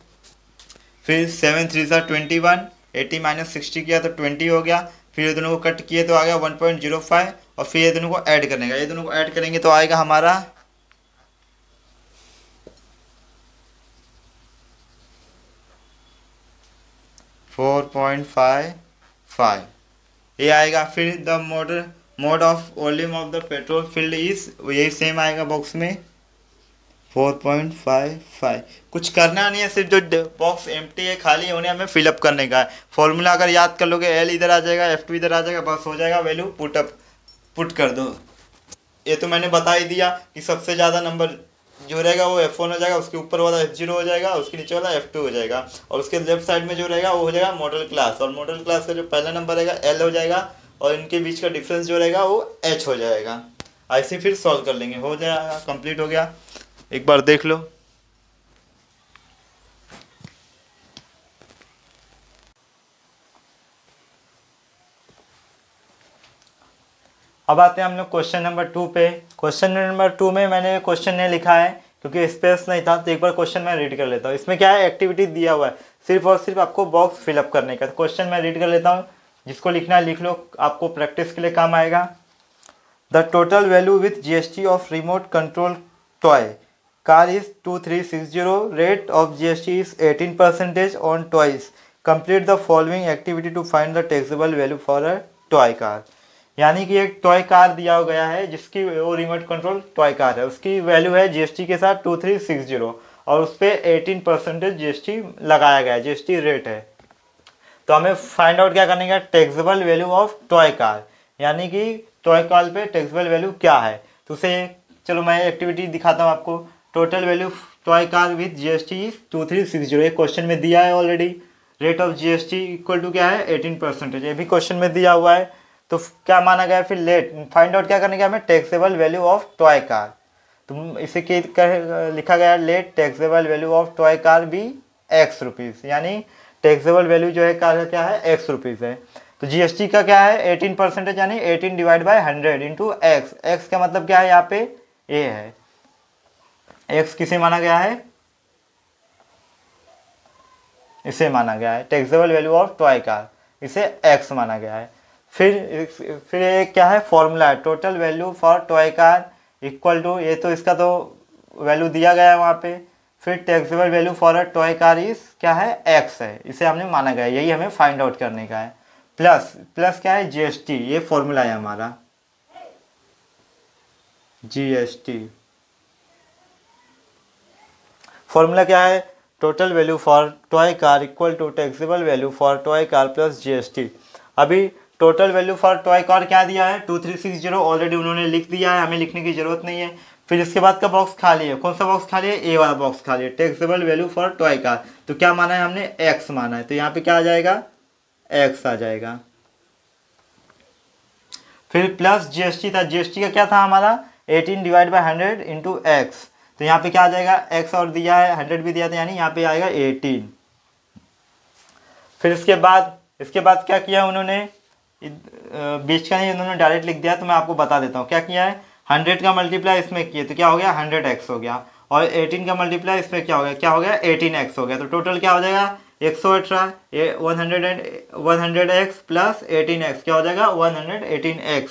S1: फिर 7 3 21, 80 माइनस 60 किया तो 20 हो गया। फिर ये दोनों को कट किए तो आ गया 1.05, और फिर ये दोनों को ऐड करने का, ये दोनों को ऐड करेंगे तो आएगा हमारा 4.55 ये आएगा। फिर the mode of volume of the petrol field is, यही सेम आएगा बॉक्स में 4.55। कुछ करना नहीं है, सिर्फ जो बॉक्स एम्प्टी है खाली है उन्हें हमें फिलअप करने का है। फॉर्मूला अगर याद कर लोगे, L इधर आ जाएगा, F2 इधर आ जाएगा, बस हो जाएगा, वैल्यू पुट कर दो। ये तो मैंने बता ही दिया कि सबसे ज़्यादा नंबर जो रहेगा वो F1 हो जाएगा, उसके ऊपर वाला F0 हो जाएगा, उसके नीचे वाला F2 हो जाएगा, और उसके लेफ्ट साइड में जो रहेगा वो हो जाएगा मॉडल क्लास, और मॉडल क्लास का जो पहला नंबर रहेगा L हो जाएगा, और इनके बीच का डिफरेंस जो रहेगा वो H हो जाएगा। ऐसे फिर सॉल्व कर लेंगे, हो जाएगा, कंप्लीट हो गया। एक बार देख लो। अब आते हैं हम लोग क्वेश्चन नंबर 2 पे। क्वेश्चन नंबर 2 में मैंने क्वेश्चन नहीं लिखा है क्योंकि स्पेस नहीं था, तो एक बार क्वेश्चन मैं रीड कर लेता हूँ। इसमें क्या है, एक्टिविटी दिया हुआ है, सिर्फ और सिर्फ आपको बॉक्स फिलअप करने का। तो क्वेश्चन मैं रीड कर लेता हूँ, जिसको लिखना है लिख लो, आपको प्रैक्टिस के लिए काम आएगा। The total value with GST of remote control toy car is 2360, rate of GST is 18% on toys. Complete the following activity to find the taxable value for a toy car, यानी कि एक toy car दिया गया है जिसकी वो remote control toy car है, उसकी वैल्यू है जीएसटी के साथ 2360 और उस पर 18% जीएसटी लगाया गया है, जीएसटी रेट है। तो हमें फाइंड आउट क्या करने का, taxable value of toy car, यानी कि टॉय कार पे टैक्सेबल वैल्यू क्या है। तो उसे चलो मैं एक्टिविटी दिखाता हूँ आपको। Total value toy car with GST is 2360, एक क्वेश्चन में दिया है already. Rate of GST equal to क्या है 18%, ये भी क्वेश्चन में दिया हुआ है। तो क्या माना गया फिर, लेट फाइंड आउट क्या करने का हमें, taxable value of toy car. तो इसे लिखा गया let taxable value of toy car be x rupees, यानी टैक्सेबल वैल्यू जो है कार का क्या है, एक्स रुपीज़ है। तो जीएसटी का क्या है 18%, यानी 18 divide by 100 into x. X का मतलब क्या है यहाँ पे, ए है। एक्स किसे माना गया है, इसे माना गया है taxable value of toy car, इसे एक्स माना गया है। फिर ये क्या है, फॉर्मूला है, total value for toy car equal to, ये तो इसका तो वैल्यू दिया गया है वहाँ पे। फिर taxable value for a toy car is क्या है, एक्स है, इसे हमने माना गया है, यही हमें फाइंड आउट करने का है। प्लस प्लस क्या है, जीएसटी, ये फॉर्मूला है हमारा, जीएसटी। फॉर्मूला क्या है, total value for toy car equal to taxable value for toy car plus GST. अभी total value for toy car क्या दिया है 2360, ऑलरेडी उन्होंने लिख दिया है, हमें लिखने की जरूरत नहीं है। फिर इसके बाद का बॉक्स खाली है, कौन सा बॉक्स खाली है, ए वाला बॉक्स खाली है, taxable value for toy car. तो क्या माना है हमने, एक्स माना है, तो यहाँ पे क्या आ जाएगा, एक्स आ जाएगा। फिर प्लस जीएसटी था, जीएसटी का क्या था हमारा 18 डिवाइड बाई 100 इंटू एक्स। तो यहाँ पे क्या आ जाएगा, एक्स और दिया है 100 भी दिया था, यानी यहाँ पे आएगा 18। फिर इसके बाद क्या किया उन्होंने, बीच का नहीं उन्होंने डायरेक्ट लिख दिया, तो मैं आपको बता देता हूँ क्या किया है। 100 का मल्टीप्लाई इसमें किए तो क्या हो गया 100x हो गया, और 18 का मल्टीप्लाई इसमें क्या हो गया 18x हो गया। तो टोटल क्या हो जाएगा 118, 100x प्लस 18x क्या हो जाएगा 118x।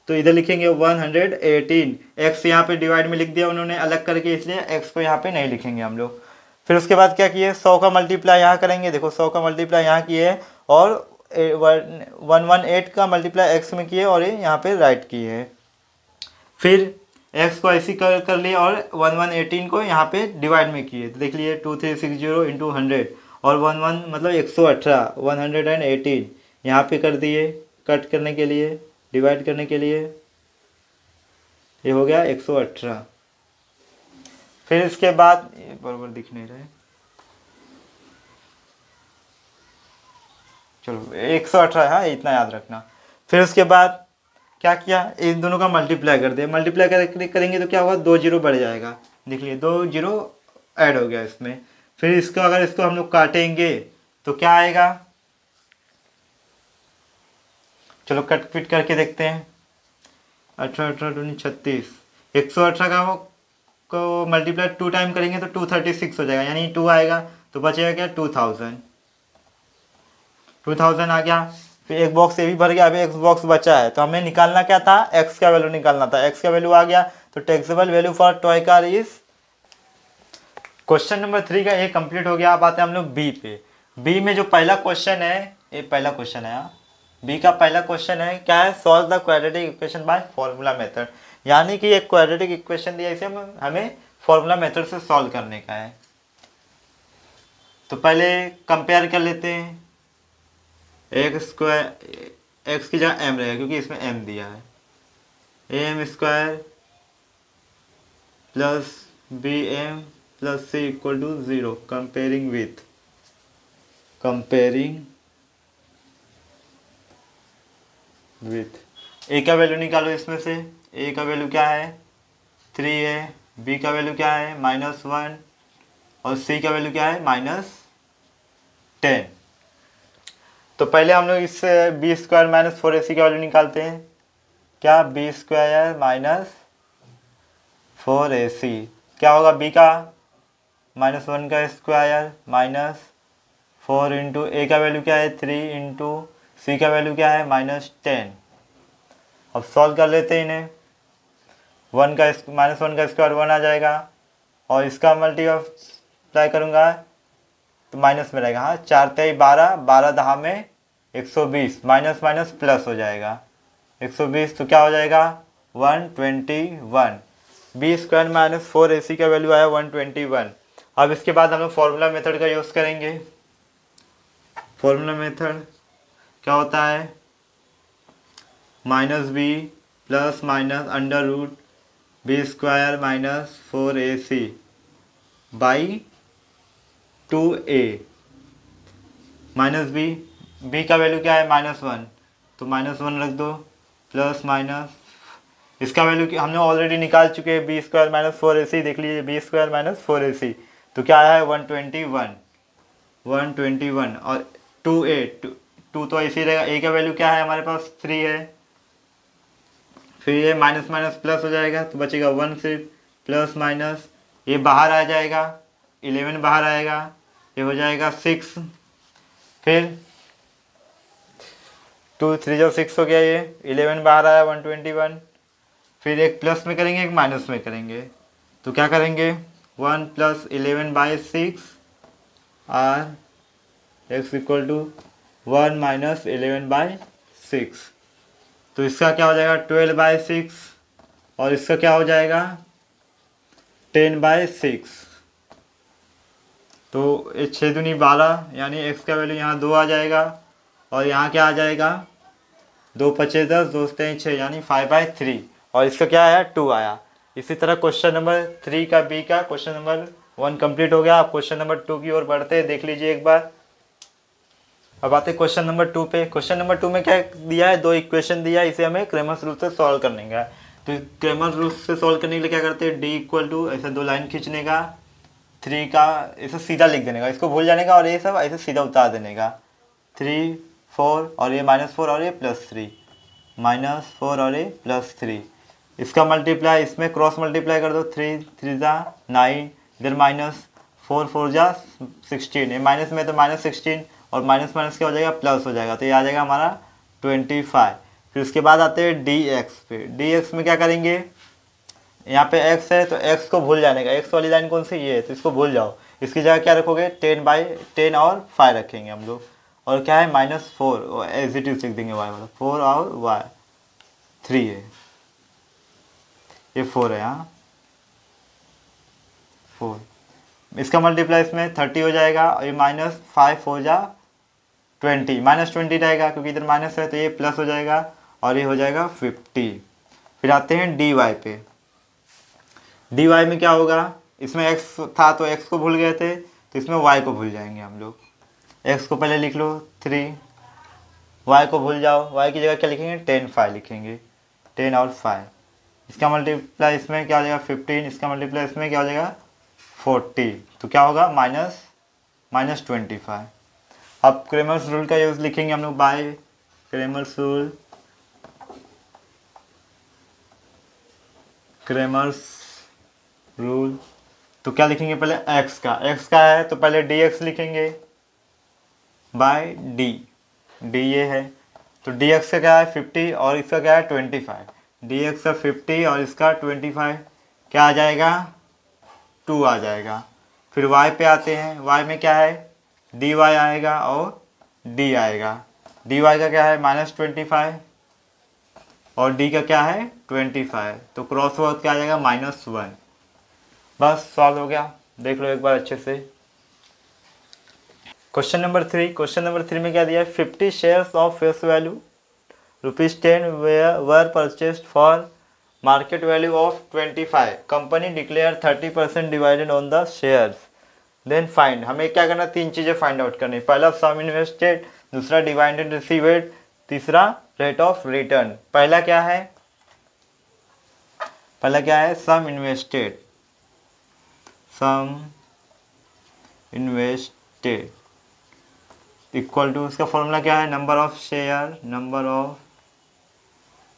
S1: तो इधर लिखेंगे 118, x यहाँ पे डिवाइड में लिख दिया उन्होंने अलग करके, इसलिए x को यहाँ पे नहीं लिखेंगे हम लोग। फिर उसके बाद क्या किए, 100 का मल्टीप्लाई यहाँ करेंगे, देखो 100 का मल्टीप्लाई यहाँ किए और 118 का मल्टीप्लाई एक्स में किए और ये यहाँ पे राइट किए है। फिर एक्स को ऐसी कर लिए और 1118 को यहाँ पे डिवाइड में किए, तो देख लिए 2360 इंटू 100 और 11 मतलब 118, 118 यहाँ पे कर दिए, कट करने के लिए, डिवाइड करने के लिए, ये हो गया 118। फिर इसके बाद बराबर दिख नहीं रहे, चलो 118, हाँ इतना याद रखना। फिर उसके बाद क्या किया, इन दोनों का मल्टीप्लाई कर दिया, मल्टीप्लाई करेंगे तो क्या होगा 2 जीरो बढ़ जाएगा, देख लिए 2 जीरो ऐड हो गया इसमें। फिर इसको अगर इसको हम लोग काटेंगे तो क्या आएगा, चलो कट पिट करके देखते हैं। 18 दूनी 36, 118 का को मल्टीप्लाई 2 टाइम करेंगे तो 236 हो जाएगा, यानी 2 आएगा, तो बचेगा क्या 2000 आ गया। फिर एक बॉक्स ये भी भर गया, अभी एक बॉक्स बचा है, तो हमें निकालना क्या था, एक्स का वैल्यू निकालना था, एक्स का वैल्यू आ गया। तो taxable value for toy car is, question number 3 का ये कंप्लीट हो गया। अब आते हैं हम लोग बी पे। बी में जो पहला क्वेश्चन है, ये पहला क्वेश्चन है, बी का पहला क्वेश्चन है क्या है, solve the quadratic equation by formula method, यानी कि एक क्वाड्रेटिक इक्वेशन दिया, इसे हमें फॉर्मूला मेथड से सॉल्व करने का है। तो पहले कंपेयर कर लेते हैं, एक्स स्क्वायर, एक्स की जगह एम रहेगा क्योंकि इसमें एम दिया है, M square plus B M plus C equal to 0, comparing with A का वैल्यू निकालो इसमें से, ए का वैल्यू क्या है 3 है, बी का वैल्यू क्या है -1 और सी का वैल्यू क्या है -10। तो पहले हम लोग इस बी स्क्वायर माइनस 4ac का वैल्यू निकालते हैं, क्या बी स्क्वायर माइनस 4ac क्या होगा, बी का -1 का स्क्वायर माइनस 4 इंटू ए का वैल्यू क्या है 3 इंटू सी का वैल्यू क्या है -10। अब सॉल्व कर लेते हैं इन्हें, -1 का स्क्वायर 1 आ जाएगा और इसका मल्टीप्लाई करूँगा तो माइनस में रहेगा, हाँ 4 3 12, 12 दहा में 120 माइनस माइनस प्लस हो जाएगा 120, तो क्या हो जाएगा 121। बी स्क्वायर माइनस 4ac का वैल्यू आया 121। अब इसके बाद हम लोग फॉर्मूला मेथड का यूज़ करेंगे। फॉर्मूला मेथड क्या होता है, minus b plus minus under root b square minus 4ac by 2a minus b का वैल्यू क्या है -1, तो -1 रख दो, प्लस माइनस इसका वैल्यू हमने ऑलरेडी निकाल चुके हैं, बी स्क्वायर माइनस 4ac देख लीजिए, बी स्क्वायर माइनस 4ac तो क्या आया है 121 और 2 तो ऐसे ही रहेगा, a का वैल्यू क्या है हमारे पास 3 है, फिर ये माइनस माइनस प्लस हो जाएगा तो बचेगा 1 सिर्फ, प्लस माइनस ये बाहर आ जाएगा 11 बाहर आएगा, ये हो जाएगा 6, फिर 2 3 6 हो गया, ये 11 बाहर आया 121, फिर एक प्लस में करेंगे एक माइनस में करेंगे, तो क्या करेंगे 1 + 11 by 6 or x equal to 1 - 11 by 6, तो इसका क्या हो जाएगा 12 बाई 6 और इसका क्या हो जाएगा 10 बाई 6, तो 6 दूनी 12 यानी x का वैल्यू यहाँ 2 आ जाएगा और यहाँ क्या आ जाएगा 2 पचे 10 2 6 यानी 5/3 और इसका क्या आया 2 आया। इसी तरह क्वेश्चन नंबर 3 का बी का क्वेश्चन नंबर 1 कंप्लीट हो गया। आप क्वेश्चन नंबर 2 की ओर बढ़ते हैं, देख लीजिए एक बार। अब आते हैं क्वेश्चन नंबर 2 पे। क्वेश्चन नंबर 2 में क्या दिया है, 2 इक्वेशन दिया है, इसे हमें क्रेमर्स रूल से सॉल्व करने का है। तो क्रेमर्स रूल से सॉल्व करने के लिए क्या करते हैं, डी इक्वल टू ऐसे 2 लाइन खींचने का, 3 का ऐसे सीधा लिख देने का, इसको भूल जाने का और ये सब ऐसे सीधा उतार देने का, 3 4 और ये -4 और ये +3 -4 और ये +3, इसका मल्टीप्लाई इसमें क्रॉस मल्टीप्लाई कर दो, 3 3 जा 9, इधर -4 4 जा 16, ये माइनस में तो -16 और माइनस माइनस क्या हो जाएगा प्लस हो जाएगा, तो ये आ जाएगा हमारा 25। फिर उसके बाद आते हैं dx पे। dx में क्या करेंगे, यहाँ पे x है तो x को भूल जाने का, x वाली लाइन कौन सी ये है तो इसको भूल जाओ, इसकी जगह क्या रखोगे 10/10 और 5 रखेंगे हम लोग, और क्या है -4 एज इट इज लिख देंगे, y वाला 4 और y 3 है, ये 4 है यहाँ 4, इसका मल्टीप्लाई इसमें 30 हो जाएगा और ये -5 हो जा 20 -20 रहेगा क्योंकि इधर माइनस है तो ये प्लस हो जाएगा और ये हो जाएगा 50। फिर आते हैं dy पे। dy में क्या होगा, इसमें x था तो x को भूल गए थे तो इसमें y को भूल जाएंगे हम लोग, x को पहले लिख लो 3, y को भूल जाओ, y की जगह क्या लिखेंगे 10 5 लिखेंगे, 10 और 5, इसका मल्टीप्लाई इसमें क्या हो जाएगा 15, इसका मल्टीप्लाई इसमें क्या हो जाएगा 40, तो क्या होगा -25। अब क्रेमर्स रूल का यूज लिखेंगे हम लोग, बाय क्रेमर्स रूल तो क्या लिखेंगे पहले x का है तो पहले dx लिखेंगे बाय d ये है, तो dx का क्या है 50 और इसका क्या है 25, dx का 50 और इसका 25 क्या आ जाएगा 2 आ जाएगा। फिर y पे आते हैं, y में क्या है dy आएगा और d आएगा, dy का क्या है -25 और d का क्या है 25, तो क्रॉस वर्ड क्या आ जाएगा -1। बस सॉल्व हो गया, देख लो एक बार अच्छे से। क्वेश्चन नंबर 3 में क्या दिया है, 50 shares of face value ₹10 were purchased for market value of 25, company declare 30% divided on the shares, then find. हमें क्या करना, 3 चीज़ें फाइंड आउट करनी, पहला सम इन्वेस्टेड, दूसरा डिवाइडेड रिसीवेड, तीसरा रेट ऑफ रिटर्न। पहला क्या है सम इन्वेस्टेड इक्वल टू, उसका फॉर्मूला क्या है number of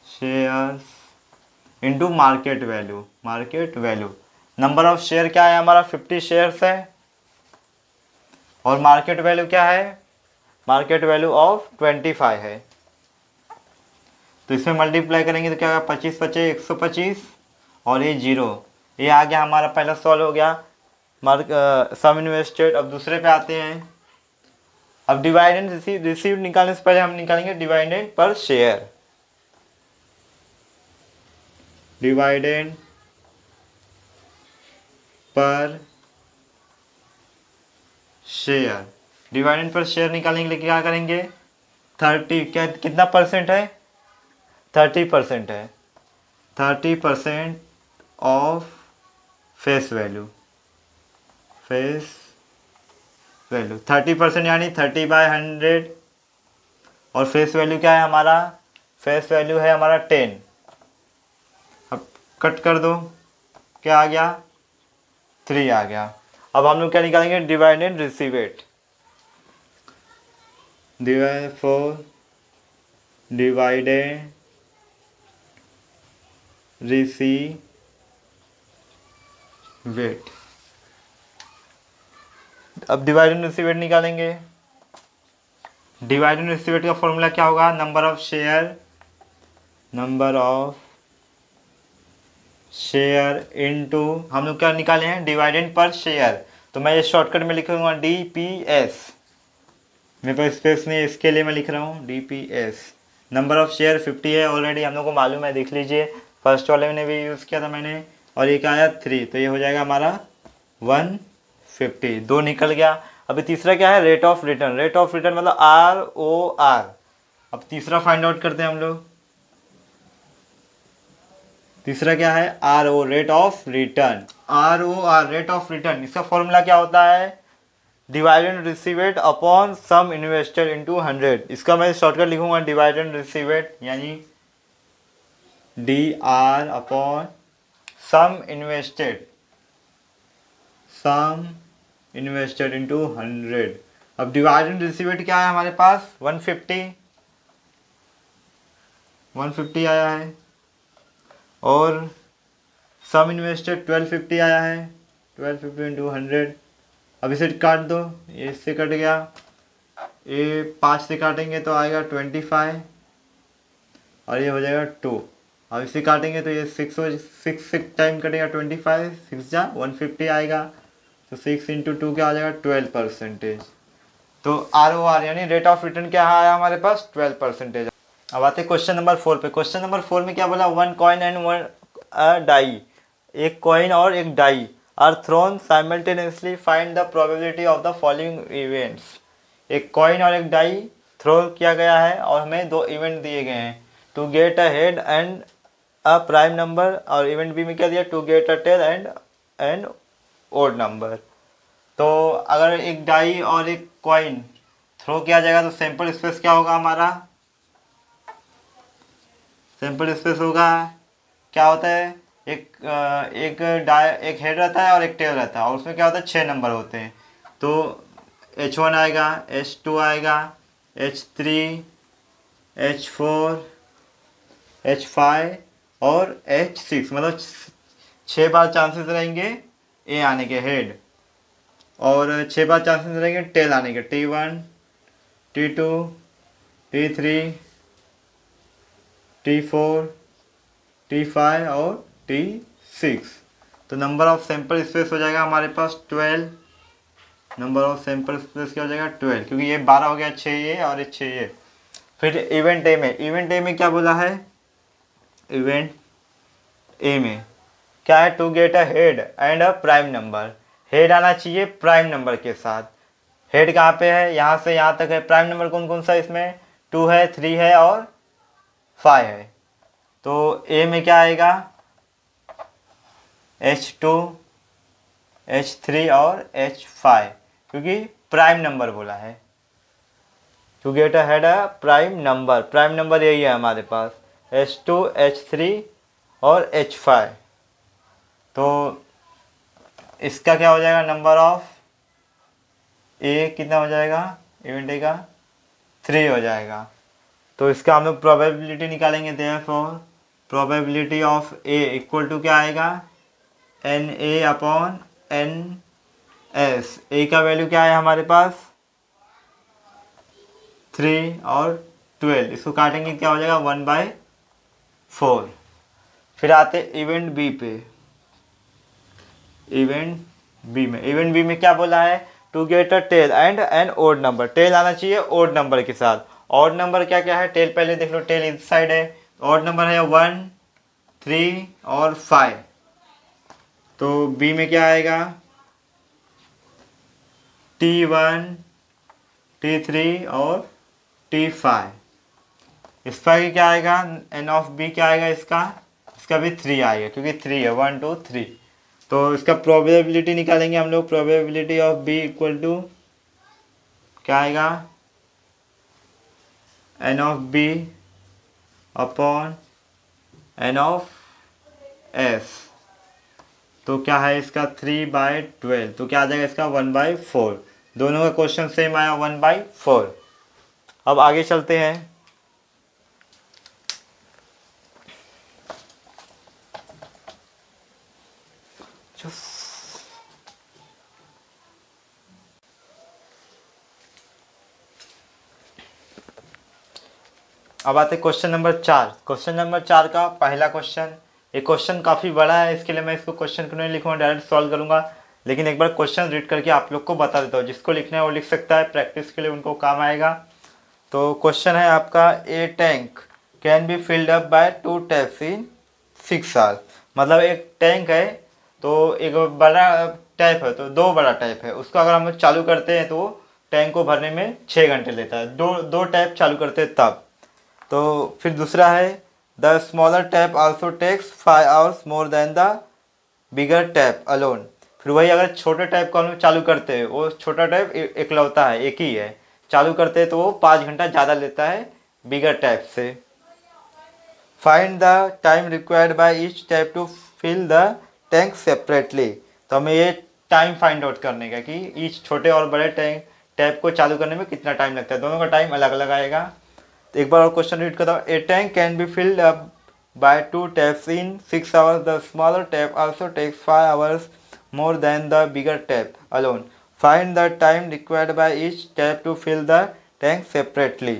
S1: shares into market value. Number of share क्या है हमारा 50 शेयर्स है और मार्केट वैल्यू क्या है, मार्केट वैल्यू ऑफ 25 है, तो इसमें मल्टीप्लाई करेंगे तो क्या होगा 25 25 125 और ये 0, ये आ गया हमारा, पहला सॉल्व हो गया सम इन्वेस्टेड। अब दूसरे पे आते हैं, अब डिवाइडेंड रिसीव निकालने से पहले हम निकालेंगे डिवाइडेंड पर शेयर। डिवाइडेंड पर शेयर, डिवाइडेंड पर शेयर निकालने के लिए क्या करेंगे, 30 क्या कितना परसेंट है, 30% है, 30% of face value, face value 30% यानी 30/100 और फेस वैल्यू क्या है हमारा, फेस वैल्यू है हमारा 10। अब कट कर दो, क्या आ गया, 3 आ गया। अब हम लोग क्या निकालेंगे, divide and receive it, divide and receive it. अब डिवाइड एंड रिसीव इट निकालेंगे। डिवाइड एंड रिसीव इट का फॉर्मूला क्या होगा, नंबर ऑफ शेयर इनटू, हम लोग क्या निकाले हैं, डिवाइडेंड पर शेयर, तो मैं ये शॉर्टकट में लिखूंगा DPS, मेरे पास स्पेस नहीं है इसके लिए मैं लिख रहा हूँ DPS। नंबर ऑफ शेयर 50 है, ऑलरेडी हम लोग को मालूम है, देख लीजिए फर्स्ट वाले में भी यूज़ किया था मैंने, और ये क्या आया 3, तो ये हो जाएगा हमारा 150, 2 निकल गया। अभी तीसरा क्या है, rate of return, rate of return मतलब ROR। अब तीसरा फाइंड आउट करते हैं हम लोग, तीसरा क्या है, RO rate of return, ROR rate of return, इसका फॉर्मूला क्या होता है, divide and receive it upon sum invested into 100। इसका मैं शॉर्टकट लिखूंगा डिवाइड एंड रिसीव इट यानी DR upon sum invested into 100। अब डिवाइड एंड रिसीव इट क्या है हमारे पास, 150 आया है, और सम इन्वेस्टेड 1250 आया है, 1250 इंटू 100। अब इसे काट दो, ये इससे कट गया, ये 5 से काटेंगे तो आएगा 25, और ये हो जाएगा 2। अब इसे काटेंगे तो ये 6 टाइम कटेगा, 25 6 जा 150 आएगा, तो 6 इंटू 2 क्या आ जाएगा, 12%। तो ROR यानी रेट ऑफ रिटर्न क्या आया हमारे पास, 12%। अब आते क्वेश्चन नंबर 4 पे। क्वेश्चन नंबर 4 में क्या बोला, 1 कॉइन एंड 1 डाई, एक कॉइन और एक die are thrown simultaneously, find the probability of the following events. एक कॉइन और एक डाई थ्रो किया गया है और हमें 2 इवेंट दिए गए हैं, to get a head and a prime number, और इवेंट बी में क्या दिया, to get a tail and odd number. तो अगर एक डाई और एक कॉइन थ्रो किया जाएगा तो सैंपल स्पेस क्या होगा हमारा, सैंपल स्पेस होगा, क्या होता है, एक हेड रहता है और एक टेल रहता है, और उसमें क्या होता है 6 नंबर होते हैं, तो H1 आएगा, H2 आएगा, H3, H4, H5 और H6, मतलब 6 बार चांसेस रहेंगे ए आने के हेड, और 6 बार चांसेस रहेंगे टेल आने के, T1, T2, T3, T4, T5 और T6। तो नंबर ऑफ सैंपल स्पेस हो जाएगा हमारे पास 12, नंबर ऑफ सैंपल स्पेस क्या हो जाएगा 12, क्योंकि ये 12 हो गया, 6 ये और 6 ये। फिर इवेंट ए में क्या बोला है, इवेंट ए में क्या है, to get a head and a prime number, head आना चाहिए प्राइम नंबर के साथ। हेड कहाँ पे है, यहाँ से यहाँ तक है, प्राइम नंबर कौन कौन सा इसमें, 2 है, 3 है और 5 है। तो ए में क्या आएगा, H2, H3 और H5, क्योंकि प्राइम नंबर बोला है, to get a head a prime number यही है हमारे पास, H2, H3 और H5। तो इसका क्या हो जाएगा, नंबर ऑफ ए कितना हो जाएगा, इवेंट ए का 3 हो जाएगा। तो इसका हम लोग प्रोबेबिलिटी निकालेंगे, therefore probability of A equal to क्या आएगा, NA अपॉन NS। ए का वैल्यू क्या है हमारे पास 3 और 12, इसको काटेंगे क्या हो जाएगा 1/4। फिर आते इवेंट बी पे, इवेंट बी में क्या बोला है, to get a tail and an odd number, tail आना चाहिए ओड नंबर के साथ। ओड नंबर क्या क्या है, टेल पहले देख लो, टेल इस साइड है, ओड नंबर है 1, 3 और 5। तो बी में क्या आएगा, T1, T3 और T5। इसका क्या आएगा, एन ऑफ बी क्या आएगा, इसका इसका भी 3 आएगा क्योंकि 3 है, 1 2 3। तो इसका प्रोबेबिलिटी निकालेंगे हम लोग, probability of B equal to क्या आएगा, n of B upon n of S. तो क्या है इसका 3/12, तो क्या आ जाएगा इसका 1/4। दोनों का क्वेश्चन सेम आया, 1/4। अब आगे चलते हैं। अब आते हैं क्वेश्चन नंबर 4। क्वेश्चन नंबर 4 का पहला क्वेश्चन, ये क्वेश्चन काफ़ी बड़ा है, इसके लिए मैं इसको क्वेश्चन को नहीं लिखूंगा, डायरेक्ट सॉल्व करूंगा। लेकिन एक बार क्वेश्चन रीड करके आप लोग को बता देता हूँ, जिसको लिखना है वो लिख सकता है, प्रैक्टिस के लिए उनको काम आएगा। तो क्वेश्चन है आपका, a tank can be filled up by 2 taps in 6 hours. मतलब एक टैंक है, तो एक बड़ा टैप है, तो 2 बड़ा टैप है, उसको अगर हम लोग चालू करते हैं तो टैंक को भरने में 6 घंटे लेता है, दो टैप चालू करते हैं तब। तो फिर दूसरा है, the smaller tap also takes 5 hours more than the bigger tap alone. फिर वही अगर छोटे टैप को हम लोग चालू करते हैं, वो छोटा टैप इकलौता है, एक ही है, चालू करते हैं तो वो 5 घंटा ज़्यादा लेता है बिगर टैप से। Find the time required by each tap to fill the tank separately. तो हमें ये टाइम फाइंड आउट करने का कि ईच छोटे और बड़े टैप को चालू करने में कितना टाइम लगता है, दोनों का टाइम अलग अलग आएगा। तो एक बार और क्वेश्चन रीड करता हूँ, a tank can be filled up by 2 taps in 6 hours, the smaller tap also takes 5 hours more than the bigger tap alone. Find the time required by each tap to fill the tank separately.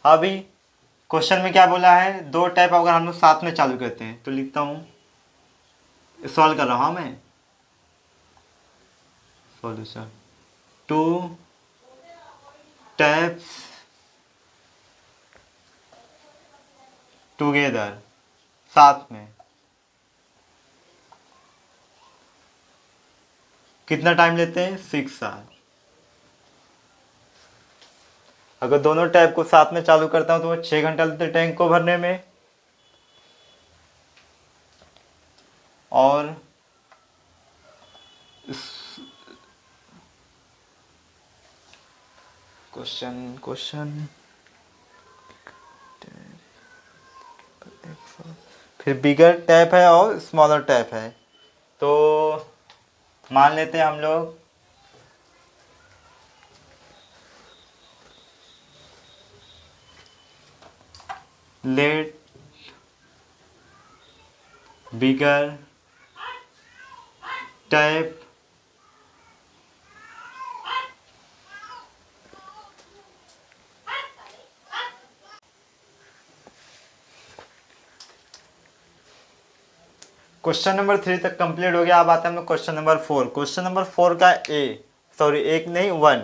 S1: अभी question में क्या बोला है, 2 tap अगर हम लोग साथ में चालू करते हैं, तो लिखता हूँ, सॉल्व कर रहा हूँ मैं, सॉल्यूशन 2 टैप्स टुगेदर, साथ में कितना टाइम लेते हैं, 6 आवर। अगर दोनों टैप को साथ में चालू करता हूं तो वो 6 घंटा लेते हैं टैंक को भरने में। और क्वेश्चन फिर बिगर टैप है और स्मॉलर टैप है, तो मान लेते हैं हम लोग लेट बिगर टैप क्वेश्चन नंबर 3 तक कंप्लीट हो गया। अब आते हैं हम लोग क्वेश्चन नंबर 4। क्वेश्चन नंबर 4 का एक नहीं 1,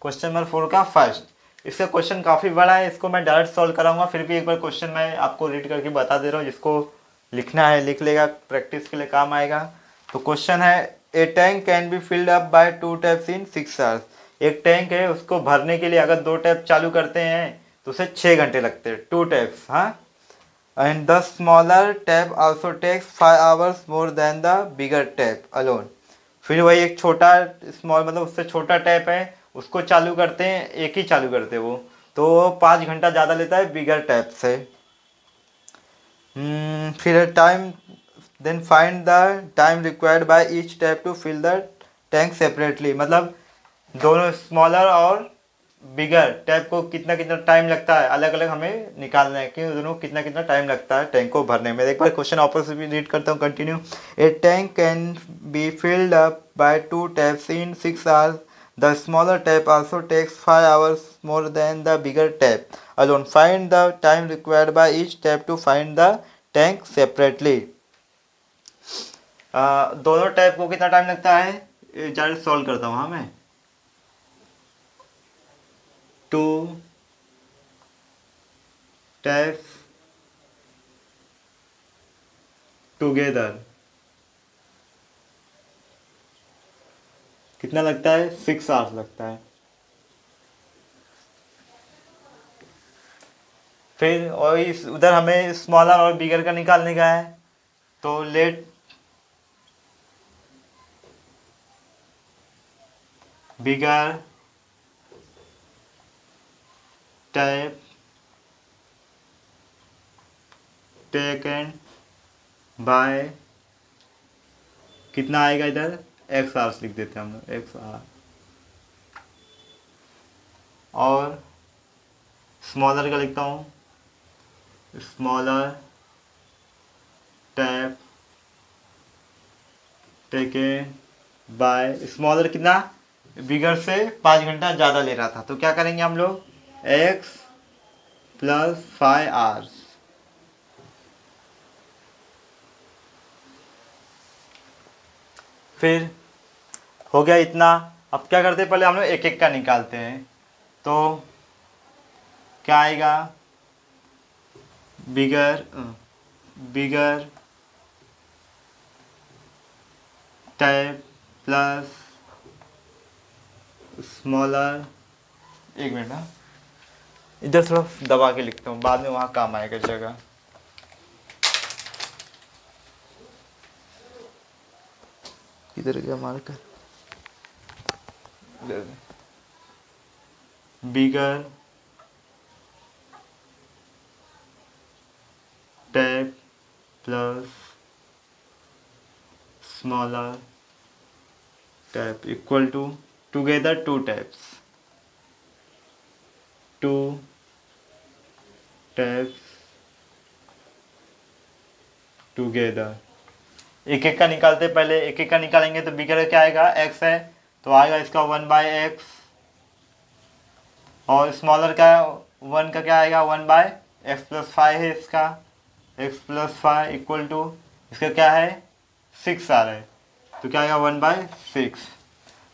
S1: क्वेश्चन नंबर 4 का फर्स्ट। इसका क्वेश्चन काफ़ी बड़ा है, इसको मैं डायरेक्ट सॉल्व कराऊंगा, फिर भी एक बार क्वेश्चन मैं आपको रीड करके बता दे रहा हूँ, जिसको लिखना है लिख लेगा, प्रैक्टिस के लिए काम आएगा। तो क्वेश्चन है, a tank can be filled up by 2 taps in 6 hours. एक टैंक है, उसको भरने के लिए अगर 2 टैप चालू करते हैं तो उसे 6 घंटे लगते हैं, 2 टैप्स। हाँ, and the smaller tap also takes 5 hours more than the bigger tap alone। फिर वही एक छोटा स्मॉल मतलब उससे छोटा टैप है, उसको चालू करते हैं, एक ही चालू करते हैं वो, तो 5 घंटा ज़्यादा लेता है बिगर टैप से। फिर time, then find the time required by each tap to fill the tank separately. मतलब दोनों स्मॉलर और बिगर टैप को कितना कितना टाइम लगता है, अलग अलग हमें निकालना है कि दोनों कितना कितना टाइम लगता है टैंक को भरने में। एक बार क्वेश्चन वापस भी रीड करता हूँ, continue. A tank can be filled up by 2 taps in 6 hours, the smaller tap also takes 5 hours more than the bigger tap alone. Find the time required by each tap to find the tank separately. दोनों tap को कितना time लगता है, direct solve करता हूँ हाँ मैं। 2 types together कितना लगता है, 6 आवर्स लगता है। फिर और इस उधर हमें स्मॉलर और बिगर का निकालने का है, तो let bigger tap taken by कितना आएगा, इधर एक्स आवर्स लिख देते हैं हम लोग, एक्स आर। और स्मॉलर का लिखता हूँ, smaller tap taken by, smaller कितना, बिगर से 5 घंटा ज़्यादा ले रहा था, तो क्या करेंगे हम लोग, एक्स प्लस 5 आवर्स। फिर हो गया इतना। अब क्या करते हैं, पहले हम लोग एक एक का निकालते हैं, तो क्या आएगा, बिगर बिगर टाइप प्लस स्मॉलर, एक मिनट ना, इधर थोड़ा दबा के लिखता हूँ, बाद में वहाँ काम आएगा जगह। इधर गया marker, bigger tap plus smaller tap equal to together 2 taps, 2 taps together. एक एक का निकालते, पहले एक एक का निकालेंगे, तो बिगर क्या आएगा, एक्स है तो आएगा इसका 1/x, और स्मॉलर का 1 का क्या आएगा, 1/x प्लस 5 है इसका, x प्लस 5 इक्वल टू इसका क्या है, 6 आ रहा है, तो क्या आएगा 1/6।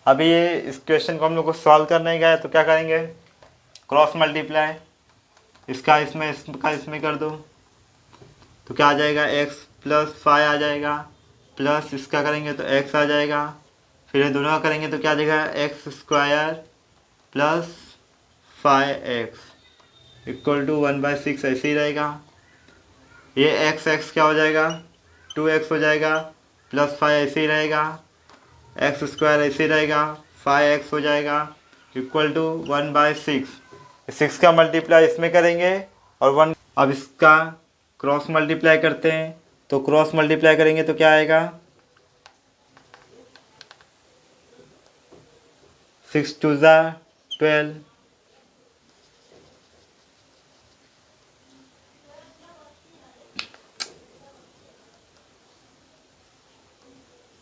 S1: अभी ये इस क्वेश्चन को हम लोग को सॉल्व करने गए, तो क्या करेंगे, क्रॉस मल्टीप्लाई, इसका इसमें कर दो, तो क्या आ जाएगा, x प्लस 5 आ जाएगा, प्लस इसका करेंगे तो x आ जाएगा, फिर ये दोनों का करेंगे तो क्या आ जाएगा, x square plus 5x equal to 1/6, ऐसे ही रहेगा। ये x क्या हो जाएगा, 2x हो जाएगा, प्लस 5 ऐसे ही रहेगा, एक्स स्क्वायर ऐसे ही रहेगा, 5x हो जाएगा इक्वल टू 1/6। 6 का मल्टीप्लाई इसमें करेंगे और 1, अब इसका क्रॉस मल्टीप्लाई करते हैं, तो क्रॉस मल्टीप्लाई करेंगे तो क्या आएगा, 6 2 12,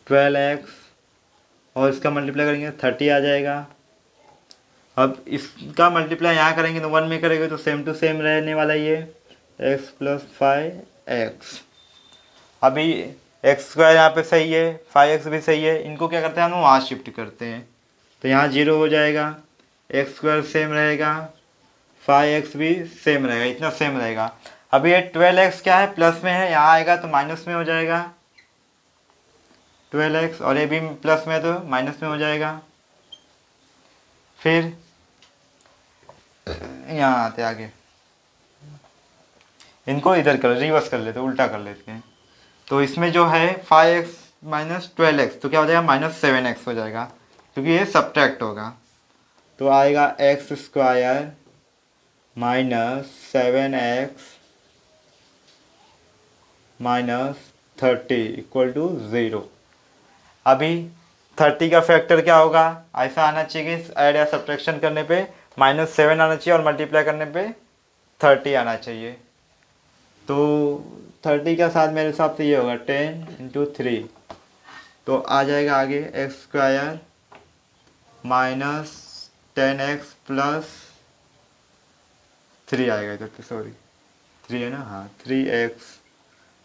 S1: 12x, और इसका मल्टीप्लाई करेंगे 30 आ जाएगा। अब इसका मल्टीप्लाई यहाँ करेंगे तो 1 में करेंगे तो सेम टू सेम रहने वाला ये, x प्लस 5x। अभी एक्स स्क्वायर यहाँ पे सही है, 5x भी सही है, इनको क्या करते हैं हम वहाँ शिफ्ट करते हैं, तो यहाँ 0 हो जाएगा, एक्स स्क्वायर सेम रहेगा, 5x भी सेम रहेगा, इतना सेम रहेगा। अभी ये 12x क्या है, प्लस में है, यहाँ आएगा तो माइनस में हो जाएगा 12x, और ये भी प्लस में है तो माइनस में हो जाएगा। फिर यहाँ आते आगे, इनको इधर कर रिवर्स कर लेते, उल्टा कर लेते हैं, तो इसमें जो है 5x माइनस 12x, तो क्या हो जाएगा, -7x हो जाएगा, क्योंकि ये सब्ट्रैक्ट होगा, तो आएगा x square -7x -30 equal to 0। अभी 30 का फैक्टर क्या होगा, ऐसा आना चाहिए कि ऐड या सब्ट्रैक्शन करने पे -7 आना चाहिए और मल्टीप्लाई करने पे 30 आना चाहिए, तो 30 का साथ मेरे हिसाब से ये होगा 10 × 3, तो आ जाएगा आगे एक्स स्क्वायर -10x प्लस 3 आएगा इधर पे, सॉरी 3 है ना, हाँ 3x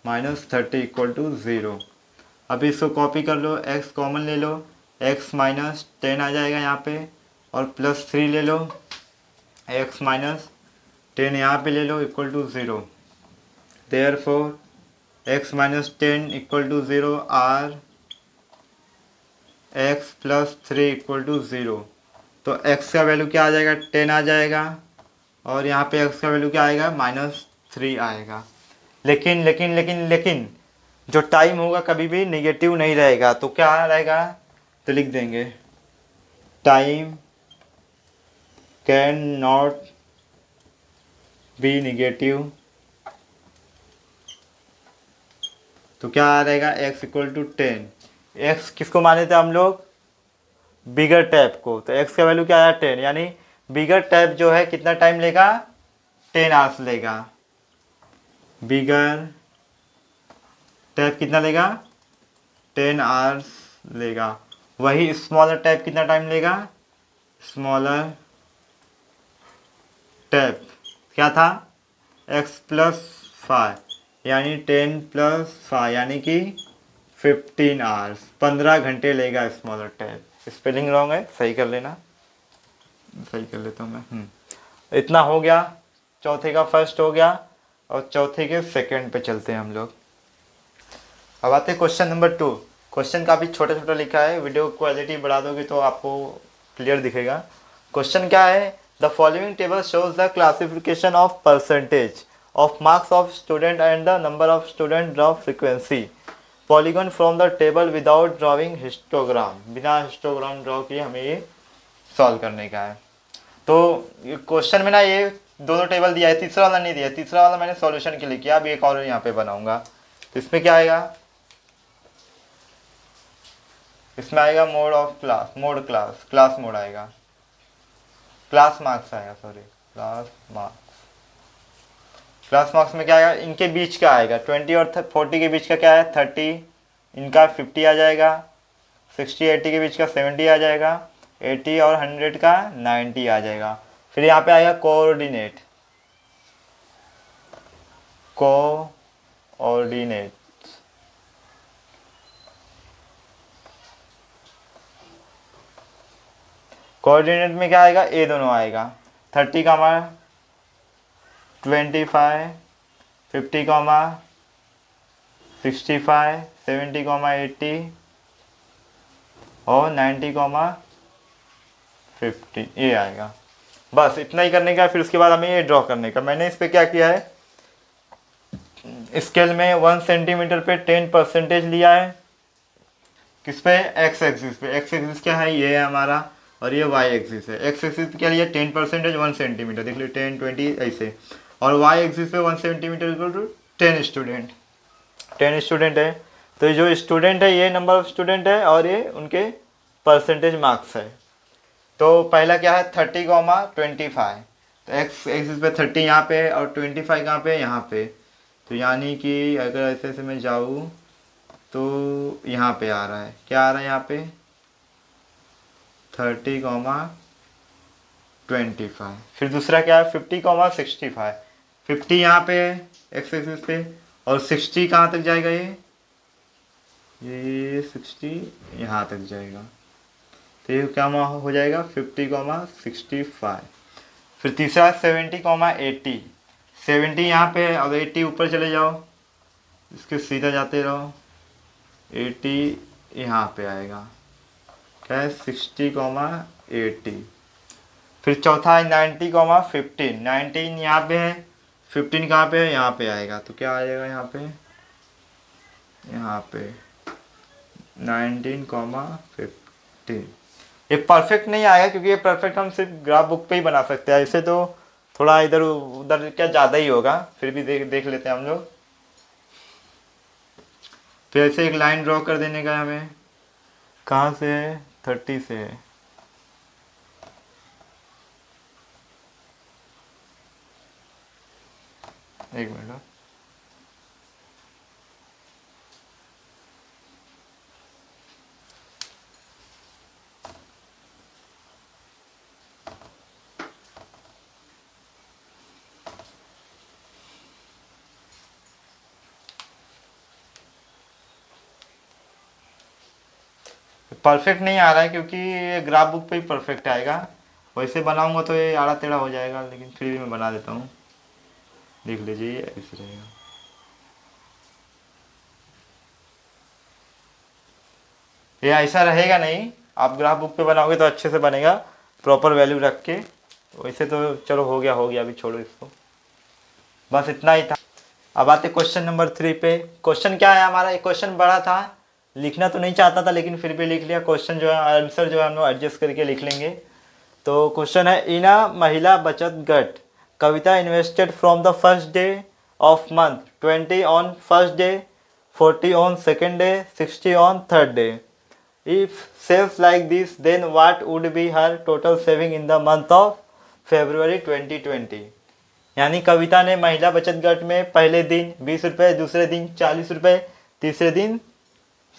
S1: -30 इक्वल टू 0। अभी इसको कॉपी कर लो, x कॉमन ले लो, x माइनस 10 आ जाएगा यहाँ पे, और प्लस 3 ले लो, x माइनस 10 यहाँ पे ले लो equal to 0। Therefore x minus 10 equal to 0 or x plus 3 equal to 0। तो x का वैल्यू क्या आ जाएगा, 10 आ जाएगा, और यहाँ पे x का वैल्यू क्या आएगा, -3 आएगा। लेकिन लेकिन लेकिन लेकिन जो टाइम होगा कभी भी नेगेटिव नहीं रहेगा, तो क्या रहेगा, तो लिख देंगे time can not be negative. तो क्या आ रहेगा, x इक्वल टू 10। x किसको माने थे हम लोग, बिगर टैप को, तो x का वैल्यू क्या आया 10, यानी बिगर टैप जो है कितना टाइम लेगा, 10 आवर्स लेगा। बिगर टैप कितना लेगा, 10 आवर्स लेगा। वही स्मॉलर टैप कितना टाइम लेगा, स्मॉलर टैप क्या था, x प्लस 5 यानी 10 प्लस 5 यानी कि 15 आवर्स, 15 घंटे लेगा स्मॉलर टैप। स्पेलिंग रॉन्ग है, सही कर लेना, सही कर लेता हूँ मैं। इतना हो गया, चौथे का फर्स्ट हो गया, और चौथे के सेकंड पे चलते हैं हम लोग। अब आते हैं क्वेश्चन नंबर 2। क्वेश्चन काफ़ी छोटा छोटा लिखा है, वीडियो क्वालिटी बढ़ा दोगे तो आपको क्लियर दिखेगा। क्वेश्चन क्या है, the following table shows the classification of percentage of marks of student and the number of student draw frequency polygon from the table without drawing histogram. बिना हिस्टोग्राम ड्रॉ किए हमें ये सॉल्व करने का है। तो क्वेश्चन में ना ये दोनों टेबल दिया है, तीसरा वाला नहीं दिया, तीसरा वाला मैंने सॉल्यूशन के लिए किया, अब एक और यहाँ पे बनाऊंगा। तो इसमें क्या आएगा, इसमें आएगा mode of class, mode class, class mode आएगा, क्लास मार्क्स आएगा, sorry class marks. Class marks में क्या आएगा, इनके बीच का आएगा, 20 और 40 के बीच का क्या है 30, इनका 50 आ जाएगा, 60 80 के बीच का 70 आ जाएगा, 80 और 100 का 90 आ जाएगा। फिर यहाँ पे आएगा कोऑर्डिनेट, कोऑर्डिनेट कोऑर्डिनेट में क्या आएगा, ए दोनों आएगा, 30 का 25, 50 कॉमा 65, 70 कॉमा 80 और 90 कॉमा 50, ये आएगा। बस इतना ही करने का, फिर उसके बाद हमें ये ड्रॉ करने का। मैंने इस पर क्या किया है, स्केल में 1 सेंटीमीटर पे 10% लिया है, किस पे, एक्स एक्सिस पे। एक्स एक्सिस क्या है, ये है हमारा, और ये वाई एक्सिस है। एक्स एक्सिस क्या लिया 10% 1 सेंटीमीटर, देख लो 10 20 ऐसे, और वाई एक्सिस पे 1 centimetre equal to 10 student. 10 student है, तो जो स्टूडेंट है ये नंबर ऑफ स्टूडेंट है, और ये उनके परसेंटेज मार्क्स है। तो पहला क्या है 30 कॉमा 25, तो एक्स एक्सिस पे 30 यहाँ पे और 25 कहाँ पे, यहाँ पे। तो यानी कि अगर ऐसे ऐसे मैं जाऊँ तो यहाँ पे आ रहा है, क्या आ रहा है यहाँ पे 30 कॉमा 25। फिर दूसरा क्या है 50 कॉमा 65, 50 यहाँ पे है एक्स एक्सिस पे, और 60 कहाँ तक जाएगा, ये 60 यहाँ तक जाएगा। तो ये क्या हो जाएगा 50 कॉमा 65। फिर तीसरा 70 कॉमा 80, 70 यहाँ पे है, अब 80 ऊपर चले जाओ, इसके सीधा जाते रहो, 80 यहाँ पे आएगा, क्या है 60 कॉमा 80। फिर चौथा है 90 कॉमा 15, 19 यहाँ पे है, 15 कहाँ पे है, यहाँ पे आएगा। तो क्या आ जाएगा यहाँ पे, यहाँ पे 19 कॉमा 15। ये परफेक्ट नहीं आएगा, क्योंकि ये परफेक्ट हम सिर्फ ग्राफ बुक पे ही बना सकते हैं, ऐसे तो थोड़ा इधर उधर क्या ज़्यादा ही होगा, फिर भी देख लेते हैं हम लोग। फिर ऐसे एक लाइन ड्रॉ कर देने का हमें, कहाँ से है 30 से है, एक मिनट, परफेक्ट नहीं आ रहा है क्योंकि ये ग्राफ बुक पे ही परफेक्ट आएगा, वैसे बनाऊंगा तो ये आड़ा टेढ़ा हो जाएगा, लेकिन फिर भी मैं बना देता हूँ। देख लीजिए ऐसे रहेगा। ये ऐसा रहेगा नहीं, आप ग्राफ बुक पे बनाओगे तो अच्छे से बनेगा, प्रॉपर वैल्यू रख के। वैसे तो चलो हो गया, अभी छोड़ो इसको, बस इतना ही था। अब आते क्वेश्चन नंबर 3 पे। क्वेश्चन क्या है हमारा, एक क्वेश्चन बड़ा था, लिखना तो नहीं चाहता था लेकिन फिर भी लिख लिया। क्वेश्चन जो है आंसर जो है हम लोग एडजस्ट करके लिख लेंगे। तो क्वेश्चन है, इन a Mahila Bachat Gat Kavita invested from the first day of month 20 on first day, 40 on second day, 60 on third day. If saves like this then what would be her total saving in the month of February 2020। यानी कविता ने महिला बचत गट में पहले दिन 20 रुपये, दूसरे दिन 40 रुपये, तीसरे दिन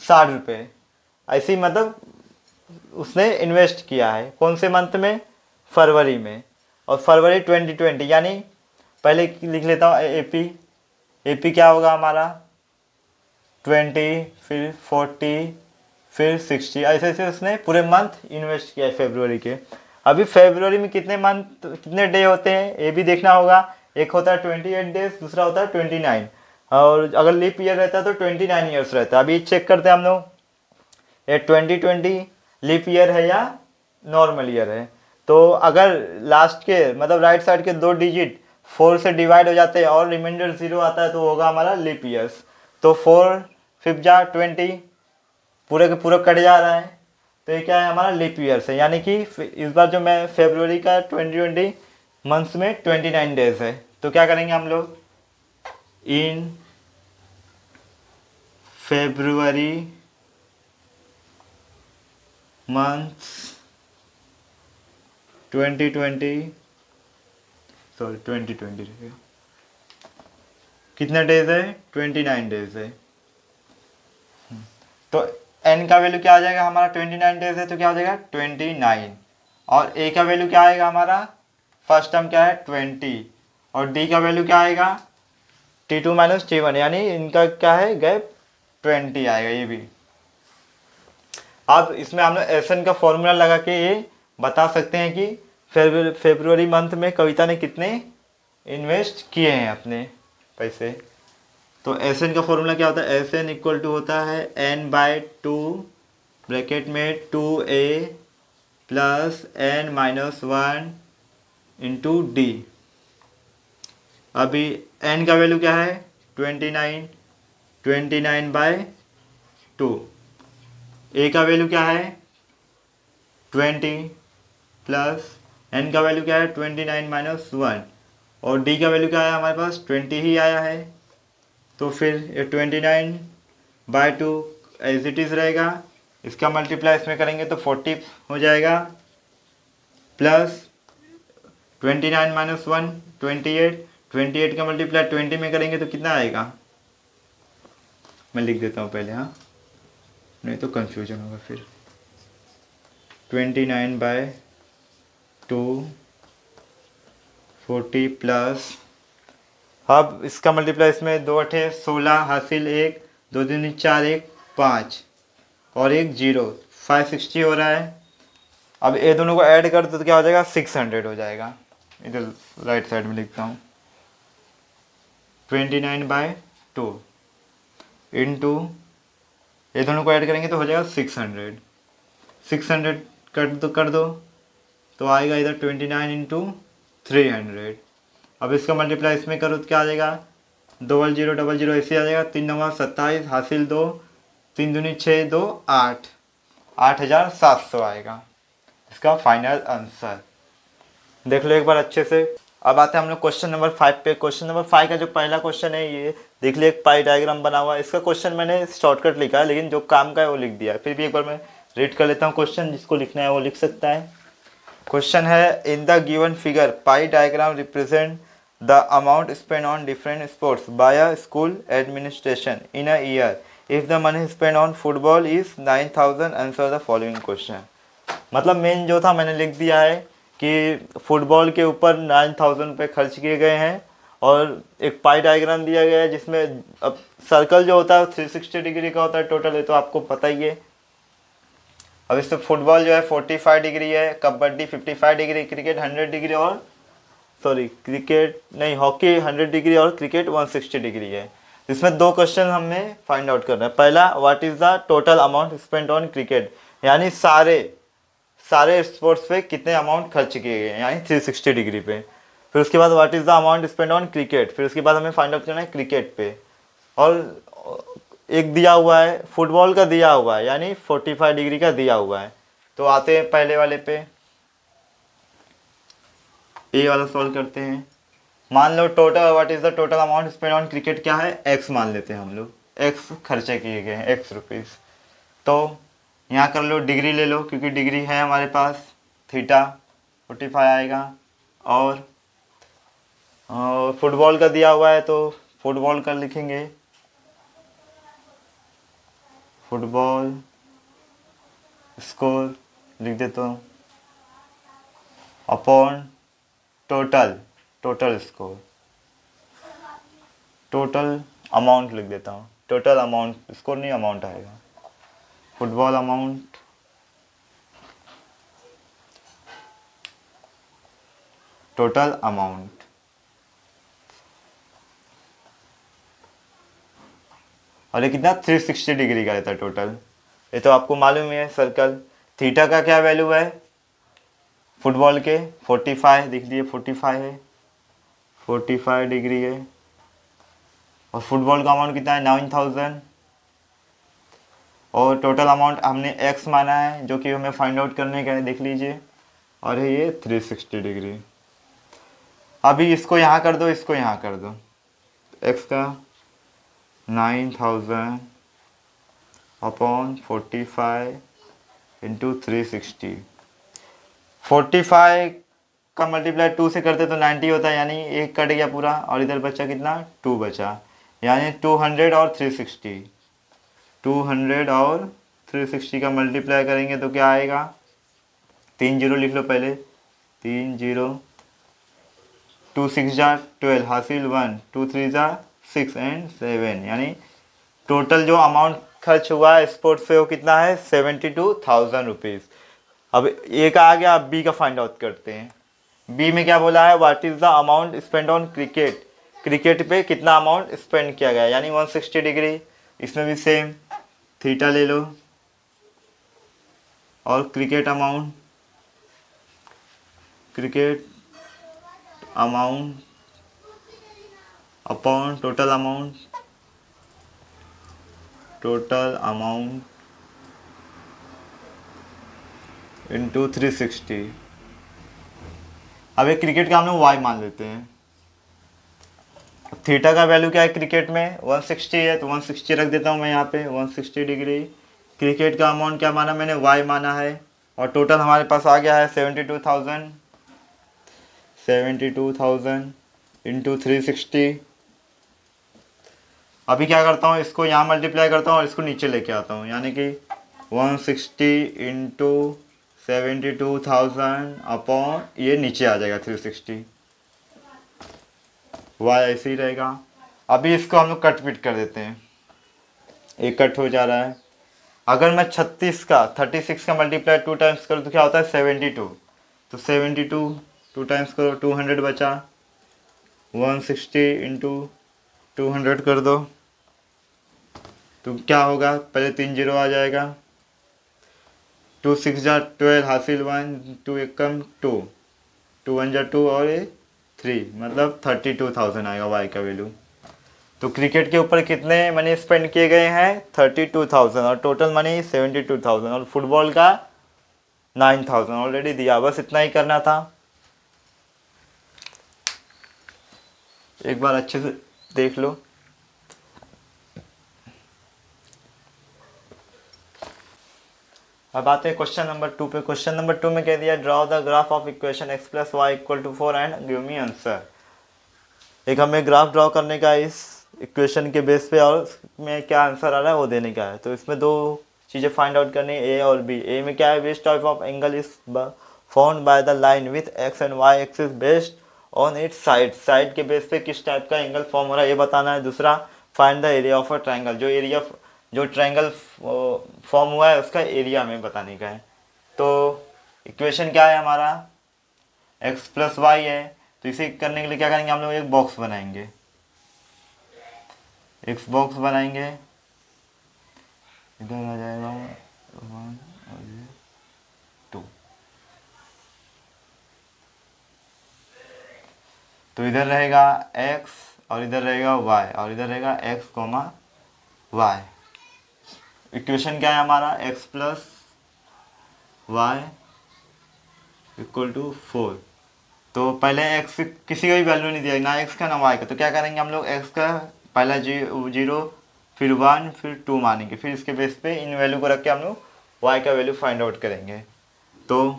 S1: 60 रुपये, ऐसी मतलब उसने इन्वेस्ट किया है। कौन से मंथ में, फरवरी में, और फरवरी 2020। यानी पहले लिख लेता हूँ एपी, एपी क्या होगा हमारा 20, फिर 40, फिर 60, ऐसे ऐसे उसने पूरे मंथ इन्वेस्ट किया है फरवरी के। अभी फरवरी में कितने मंथ, कितने डे होते हैं ये भी देखना होगा। एक होता है 28 डेज, दूसरा होता है 29, और अगर लीप ईयर रहता है तो 29 ईयर्स रहता है। अभी चेक करते हैं हम लोग, ये 2020 लीप ईयर है या नॉर्मल ईयर है। तो अगर लास्ट के मतलब राइट साइड के 2 डिजिट 4 से डिवाइड हो जाते हैं और रिमाइंडर 0 आता है तो होगा हमारा लीप ईयर्स। तो 4 5 जा 20, पूरे के पूरे कट जा रहा है, तो ये क्या है हमारा लीप ईयर्स है। यानी कि इस बार जो मैं फरवरी का 2020 मंथ्स में 29 डेज है। तो क्या करेंगे हम लोग, इन फेब्रुवरी मंथ्स 2020 रहेगा, कितने डेज है 29 डेज है। तो n का वैल्यू क्या आ जाएगा हमारा, 29 डेज है तो क्या हो जाएगा 29, और a का वैल्यू क्या आएगा हमारा, फर्स्ट टर्म क्या है 20, और d का वैल्यू क्या आएगा t2 माइनस t1, यानी इनका क्या है गैप 20 आएगा ये भी। अब इसमें हम लोग एसएन का फॉर्मूला लगा के ये बता सकते हैं कि फरवरी मंथ में कविता ने कितने इन्वेस्ट किए हैं अपने पैसे। तो एस एन का फॉर्मूला क्या होता है, एस एन इक्वल टू होता है n/2 ब्रैकेट में 2a plus n-1 into D. अभी n का वैल्यू क्या है 29, 29/2, a का वैल्यू क्या है 20 प्लस n का वैल्यू क्या है 29-1, और d का वैल्यू क्या है हमारे पास 20 ही आया है। तो फिर ये 29/2 एज इट इज़ रहेगा, इसका मल्टीप्लाई इसमें करेंगे तो 40 हो जाएगा, प्लस 29-1 28, 28 का मल्टीप्लाई 20 में करेंगे तो कितना आएगा, मैं लिख देता हूँ पहले, हाँ नहीं तो कंफ्यूजन होगा फिर। 29/2 40 प्लस, अब इसका मल्टीप्लाई इसमें 2 8 16 हासिल 1, 2 दूनी 4 1 5 और 1 0, 560 हो रहा है। अब ये दोनों को ऐड कर दो तो क्या हो जाएगा 600 हो जाएगा। इधर राइट साइड में लिखता हूँ 29/2 इंटू, ये दोनों को ऐड करेंगे तो हो जाएगा 600, 600 कर दो तो आएगा इधर 29 इंटू 300। अब इसका मल्टीप्लाई इसमें करो तो क्या आ जाएगा 0000 ऐसे आ जाएगा, 3 9 27 हासिल 2, 3 दूनी 6 2 8, 8700 आएगा इसका फाइनल आंसर। देख लो एक बार अच्छे से। अब आते हैं हम लोग क्वेश्चन नंबर 5 पे। क्वेश्चन नंबर 5 का जो पहला क्वेश्चन है ये देख लिया, एक पाई डायग्राम बना हुआ है। इसका क्वेश्चन मैंने शॉर्टकट लिखा है लेकिन जो काम का है वो लिख दिया है, फिर भी एक बार मैं रीड कर लेता हूँ क्वेश्चन, जिसको लिखना है वो लिख सकता है। क्वेश्चन है, in the given figure pie diagram represent the amount spend on different sports by a school administration in a year. If the money spend on football is 9000, answer the following question. मतलब main जो था मैंने लिख दिया है कि football के ऊपर 9000 रुपये खर्च किए गए हैं, और एक पाई डायग्राम दिया गया है जिसमें अब सर्कल जो होता है 360 डिग्री का होता है टोटल, ये तो आपको पता ही है। अब इसमें फुटबॉल जो है 45 डिग्री है, कबड्डी 55 डिग्री, क्रिकेट 100 डिग्री और क्रिकेट नहीं, हॉकी 100 डिग्री और क्रिकेट 160 डिग्री है। इसमें दो क्वेश्चन हमें फाइंड आउट करना है। पहला, what is the total amount spend on cricket, यानी सारे स्पोर्ट्स पे कितने अमाउंट खर्च किए गए, यानी 360 डिग्री पे। फिर उसके बाद what is the amount spend on cricket, फिर उसके बाद हमें फाइंड आउट करना है क्रिकेट पे। और एक दिया हुआ है फुटबॉल का, दिया हुआ है यानी 45 डिग्री का दिया हुआ है। तो आते हैं पहले वाले पे, ए वाला सॉल्व करते हैं। मान लो total, what is the total amount spend on cricket क्या है, एक्स मान लेते हैं हम लोग, एक्स खर्चे किए गए हैं, एक्स रुपीज़। तो यहाँ कर लो, डिग्री ले लो क्योंकि डिग्री है हमारे पास, थीटा 45 आएगा। और फुटबॉल का दिया हुआ है तो फुटबॉल का लिखेंगे, फुटबॉल स्कोर लिख देता हूँ upon total score, total amount लिख देता हूँ, टोटल अमाउंट, स्कोर नहीं अमाउंट आएगा, फुटबॉल अमाउंट टोटल अमाउंट। और ये कितना 360 डिग्री का रहता है टोटल, ये तो आपको मालूम ही है। सर्कल थीटा का क्या वैल्यू है फुटबॉल के, 45 दिख दिए, 45 है, 45 डिग्री है। और फुटबॉल का अमाउंट कितना है 9000। और टोटल अमाउंट हमने x माना है जो कि हमें फाइंड आउट करने का है, देख लीजिए। और है ये 360 डिग्री। अभी इसको यहाँ कर दो, इसको यहाँ कर दो, x का 9000 अपॉन 45 इंटू 360। 45 का मल्टीप्लाई 2 से करते तो 90 होता है, यानी एक कट गया पूरा, और इधर बचा कितना 2 बचा, यानी 200 और 360, 200 और 360 का मल्टीप्लाई करेंगे तो क्या आएगा, 3 जीरो लिख लो पहले, 3 जीरो, 2 6 जा 12 हासिल 1, 2 3 जा 6 एंड 7, यानी टोटल जो अमाउंट खर्च हुआ है स्पोर्ट्स से वो कितना है 72,000 रुपीज़। अब ए का आ गया, अब बी का फाइंड आउट करते हैं। बी में क्या बोला है, what is the amount spend on cricket, cricket पे कितना अमाउंट स्पेंड किया गया, यानी 160 डिग्री। इसमें भी सेम थीटा ले लो और cricket amount upon total amount into 360। अब एक क्रिकेट का हम लोग वाई मान लेते हैं। थीटा का वैल्यू क्या है क्रिकेट में 160 है, तो 160 रख देता हूँ मैं यहाँ पे, 160 डिग्री। क्रिकेट का अमाउंट क्या माना मैंने, वाई माना है। और टोटल हमारे पास आ गया है 72,000 इंटू 360। अभी क्या करता हूँ, इसको यहाँ मल्टीप्लाई करता हूँ और इसको नीचे लेके आता हूँ, यानी कि 160 इंटू 72,000 अपॉन ये नीचे आ जाएगा 360, वाई ऐसे ही रहेगा। अभी इसको हम लोग कट पिट कर देते हैं, एक कट हो जा रहा है। अगर मैं 36 का मल्टीप्लाई 2 टाइम्स करूँ तो क्या होता है 72, तो 72 2 टाइम्स करो 200 बचा, 160 इंटू 200 कर दो तो क्या होगा, पहले 3 जीरो आ जाएगा, 2 6 जा 12 हासिल 1, 2 एकम 2, 2 1 जा 2 और 3, मतलब 32,000 आएगा वाई का वैल्यू। तो क्रिकेट के ऊपर कितने मनी स्पेंड किए गए हैं 32,000 और टोटल मनी 72,000 और फुटबॉल का 9,000 ऑलरेडी दिया, बस इतना ही करना था। एक बार अच्छे से देख लो। अब आते हैं क्वेश्चन नंबर 2 पे। क्वेश्चन नंबर 2 में कह दिया draw the graph of equation x plus y equal to 4 and give me answer. एक हमें ग्राफ ड्रॉ करने का इस इक्वेशन के बेस पे और में क्या आंसर आ रहा है वो देने का है। तो इसमें दो चीज़ें फाइंड आउट करनी है, ए और बी। ए में क्या है, which type of angle is found by the line with x and y axis based on its side के बेस पे किस टाइप का एंगल फॉर्म हो रहा है ये बताना है। दूसरा, find the area of a triangle, जो एरिया जो ट्रायंगल फॉर्म हुआ है उसका एरिया हमें बताने का है। तो इक्वेशन क्या है हमारा, x प्लस वाई है। तो इसे करने के लिए क्या करेंगे, हम लोग एक बॉक्स बनाएंगे, एक बॉक्स बनाएंगे, इधर आ जाएगा 1 और 2। तो इधर रहेगा x और इधर रहेगा y और इधर रहेगा x कॉमा y। इक्वेशन क्या है हमारा, x plus y equal to 4। तो पहले x किसी का भी वैल्यू नहीं दिया, ना x का ना y का। तो क्या करेंगे हम लोग, x का पहला 0, फिर 1, फिर 2 मानेंगे, फिर इसके बेस पे इन वैल्यू को रख के हम लोग y का वैल्यू फाइंड आउट करेंगे। तो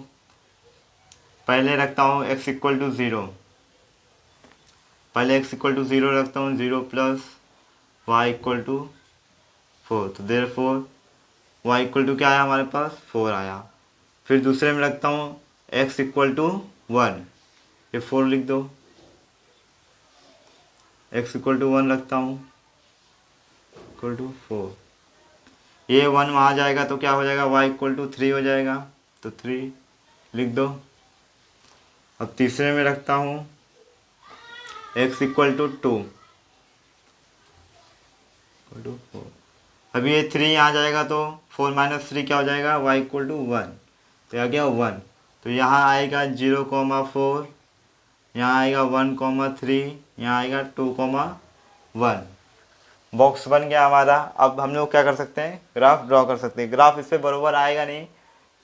S1: पहले रखता हूँ x इक्वल टू 0, पहले x इक्वल टू 0 रखता हूँ, 0 प्लस y इक्वल टू 4। तो देयरफॉर y इक्वल टू क्या आया हमारे पास, 4 आया। फिर दूसरे में रखता हूँ x इक्वल टू 1, ये 4 लिख दो, x इक्वल टू 1 रखता हूँ, इक्वल टू 4। ये 1 वहाँ जाएगा तो क्या हो जाएगा, y इक्वल टू 3 हो जाएगा, तो 3 लिख दो। अब तीसरे में रखता हूँ x equal to 2, equal to 4। अब ये 3 यहाँ जाएगा तो 4 माइनस 3 क्या हो जाएगा, y इक्वल टू 1, तो आ गया 1। तो यहाँ आएगा 0,4, यहाँ आएगा 1,3, यहाँ आएगा 2,1। बॉक्स बन गया हमारा। अब हम लोग क्या कर सकते हैं, ग्राफ ड्रॉ कर सकते हैं। ग्राफ इस पर बराबर आएगा नहीं,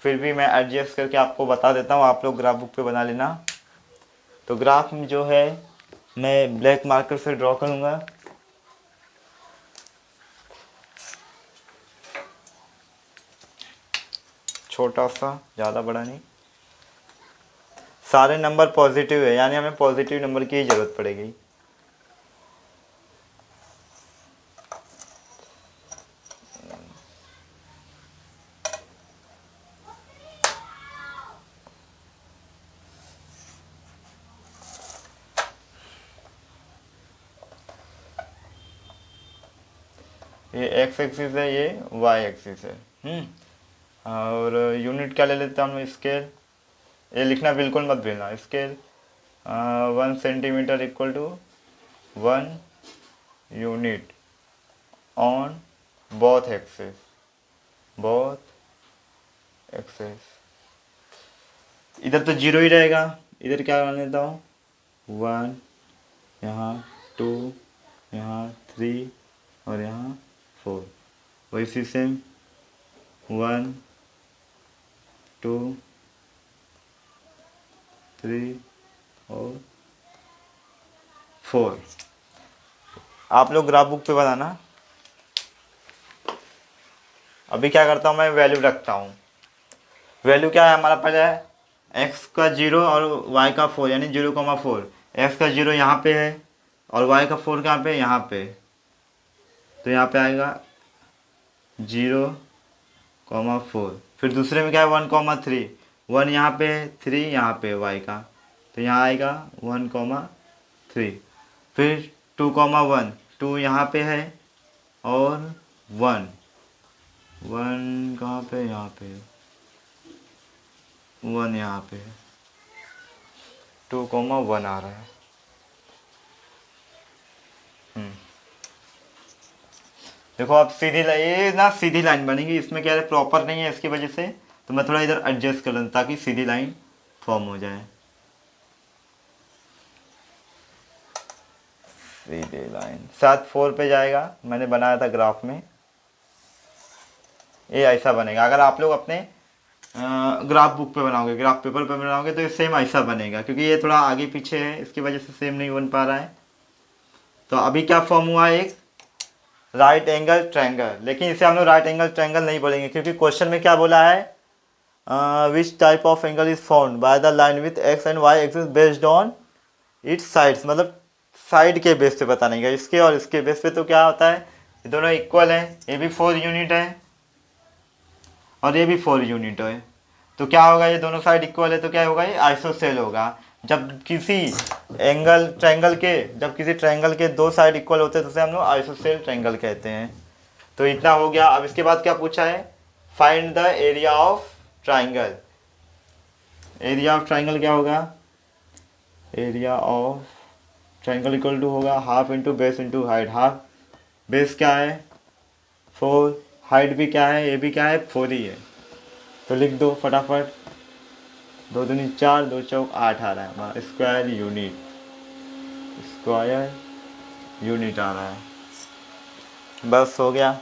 S1: फिर भी मैं एडजस्ट करके आपको बता देता हूँ, आप लोग ग्राफ बुक पे बना लेना। तो ग्राफ में जो है मैं ब्लैक मार्कर से ड्रॉ करूँगा। छोटा सा, ज़्यादा बड़ा नहीं। सारे नंबर पॉजिटिव है, यानी हमें पॉजिटिव नंबर की ही ज़रूरत पड़ेगी। ये x एक्सिस है, ये y एक्सिस है। और यूनिट क्या ले लेता हूँ, स्केल। ये लिखना बिल्कुल मत भूलना, scale 1 centimetre equal to 1 unit on both axes, both axes. इधर तो 0 ही रहेगा, इधर क्या मान लेता हूँ 1, यहाँ 2, यहाँ 3 और यहाँ 4। वैसे सेम 1, 2, 3 और 4। आप लोग ग्राफ बुक पे बनाना। अभी क्या करता हूँ मैं, वैल्यू रखता हूँ। वैल्यू क्या है हमारा, पहले है x का 0 और y का 4, यानी 0,4। x का 0 यहाँ पे है और y का 4 कहाँ पे, यहाँ पे। तो यहाँ पे आएगा 0,4। फिर दूसरे में क्या है 1,3, 1 यहाँ पे है, 3 यहाँ पे है y का, तो यहाँ आएगा 1,3। फिर 2,1, 2 यहाँ पे है और 1 कहाँ पे, यहाँ पे 1 यहाँ पे है, 2,1 आ रहा है। देखो अब सीधी ये ना सीधी लाइन बनेगी, इसमें क्या है प्रॉपर नहीं है, इसकी वजह से तो मैं थोड़ा इधर एडजस्ट कर लूँ ताकि सीधी लाइन फॉर्म हो जाए। सीधी लाइन साथ 4 पे जाएगा, मैंने बनाया था ग्राफ में, ये ऐसा बनेगा। अगर आप लोग अपने ग्राफ बुक पे बनाओगे, ग्राफ पेपर पे बनाओगे तो ये सेम ऐसा बनेगा, क्योंकि ये थोड़ा आगे पीछे है, इसकी वजह से सेम नहीं बन पा रहा है। तो अभी क्या फॉर्म हुआ है, एक राइट एंगल ट्रायंगल। लेकिन इसे हम लोग राइट एंगल ट्रायंगल नहीं बोलेंगे, क्योंकि क्वेश्चन में क्या बोला है, which type of angle is found by the line with x and y axis based on its sides, मतलब साइड के बेस पे बताने का। इसके और इसके बेस पे तो क्या होता है, ये दोनों इक्वल है, ये भी 4 यूनिट है और ये भी 4 यूनिट है। तो क्या होगा, ये दोनों साइड इक्वल है तो क्या होगा, ये आइसोसेल होगा। जब किसी ट्रायंगल के दो साइड इक्वल होते हैं तो उसे हम लोग आइसोसेल ट्रायंगल कहते हैं। तो इतना हो गया। अब इसके बाद क्या पूछा है, find the area of triangle. Area of triangle क्या होगा, area of triangle equal to होगा half into base into height. Half base क्या है 4, हाइट भी क्या है, ये भी क्या है 4 ही है। तो लिख दो फटाफट, 2 दूनी 4, 2 चौक 8 आ रहा है हमारा स्क्वायर यूनिट, स्क्वायर यूनिट आ रहा है। बस हो गया।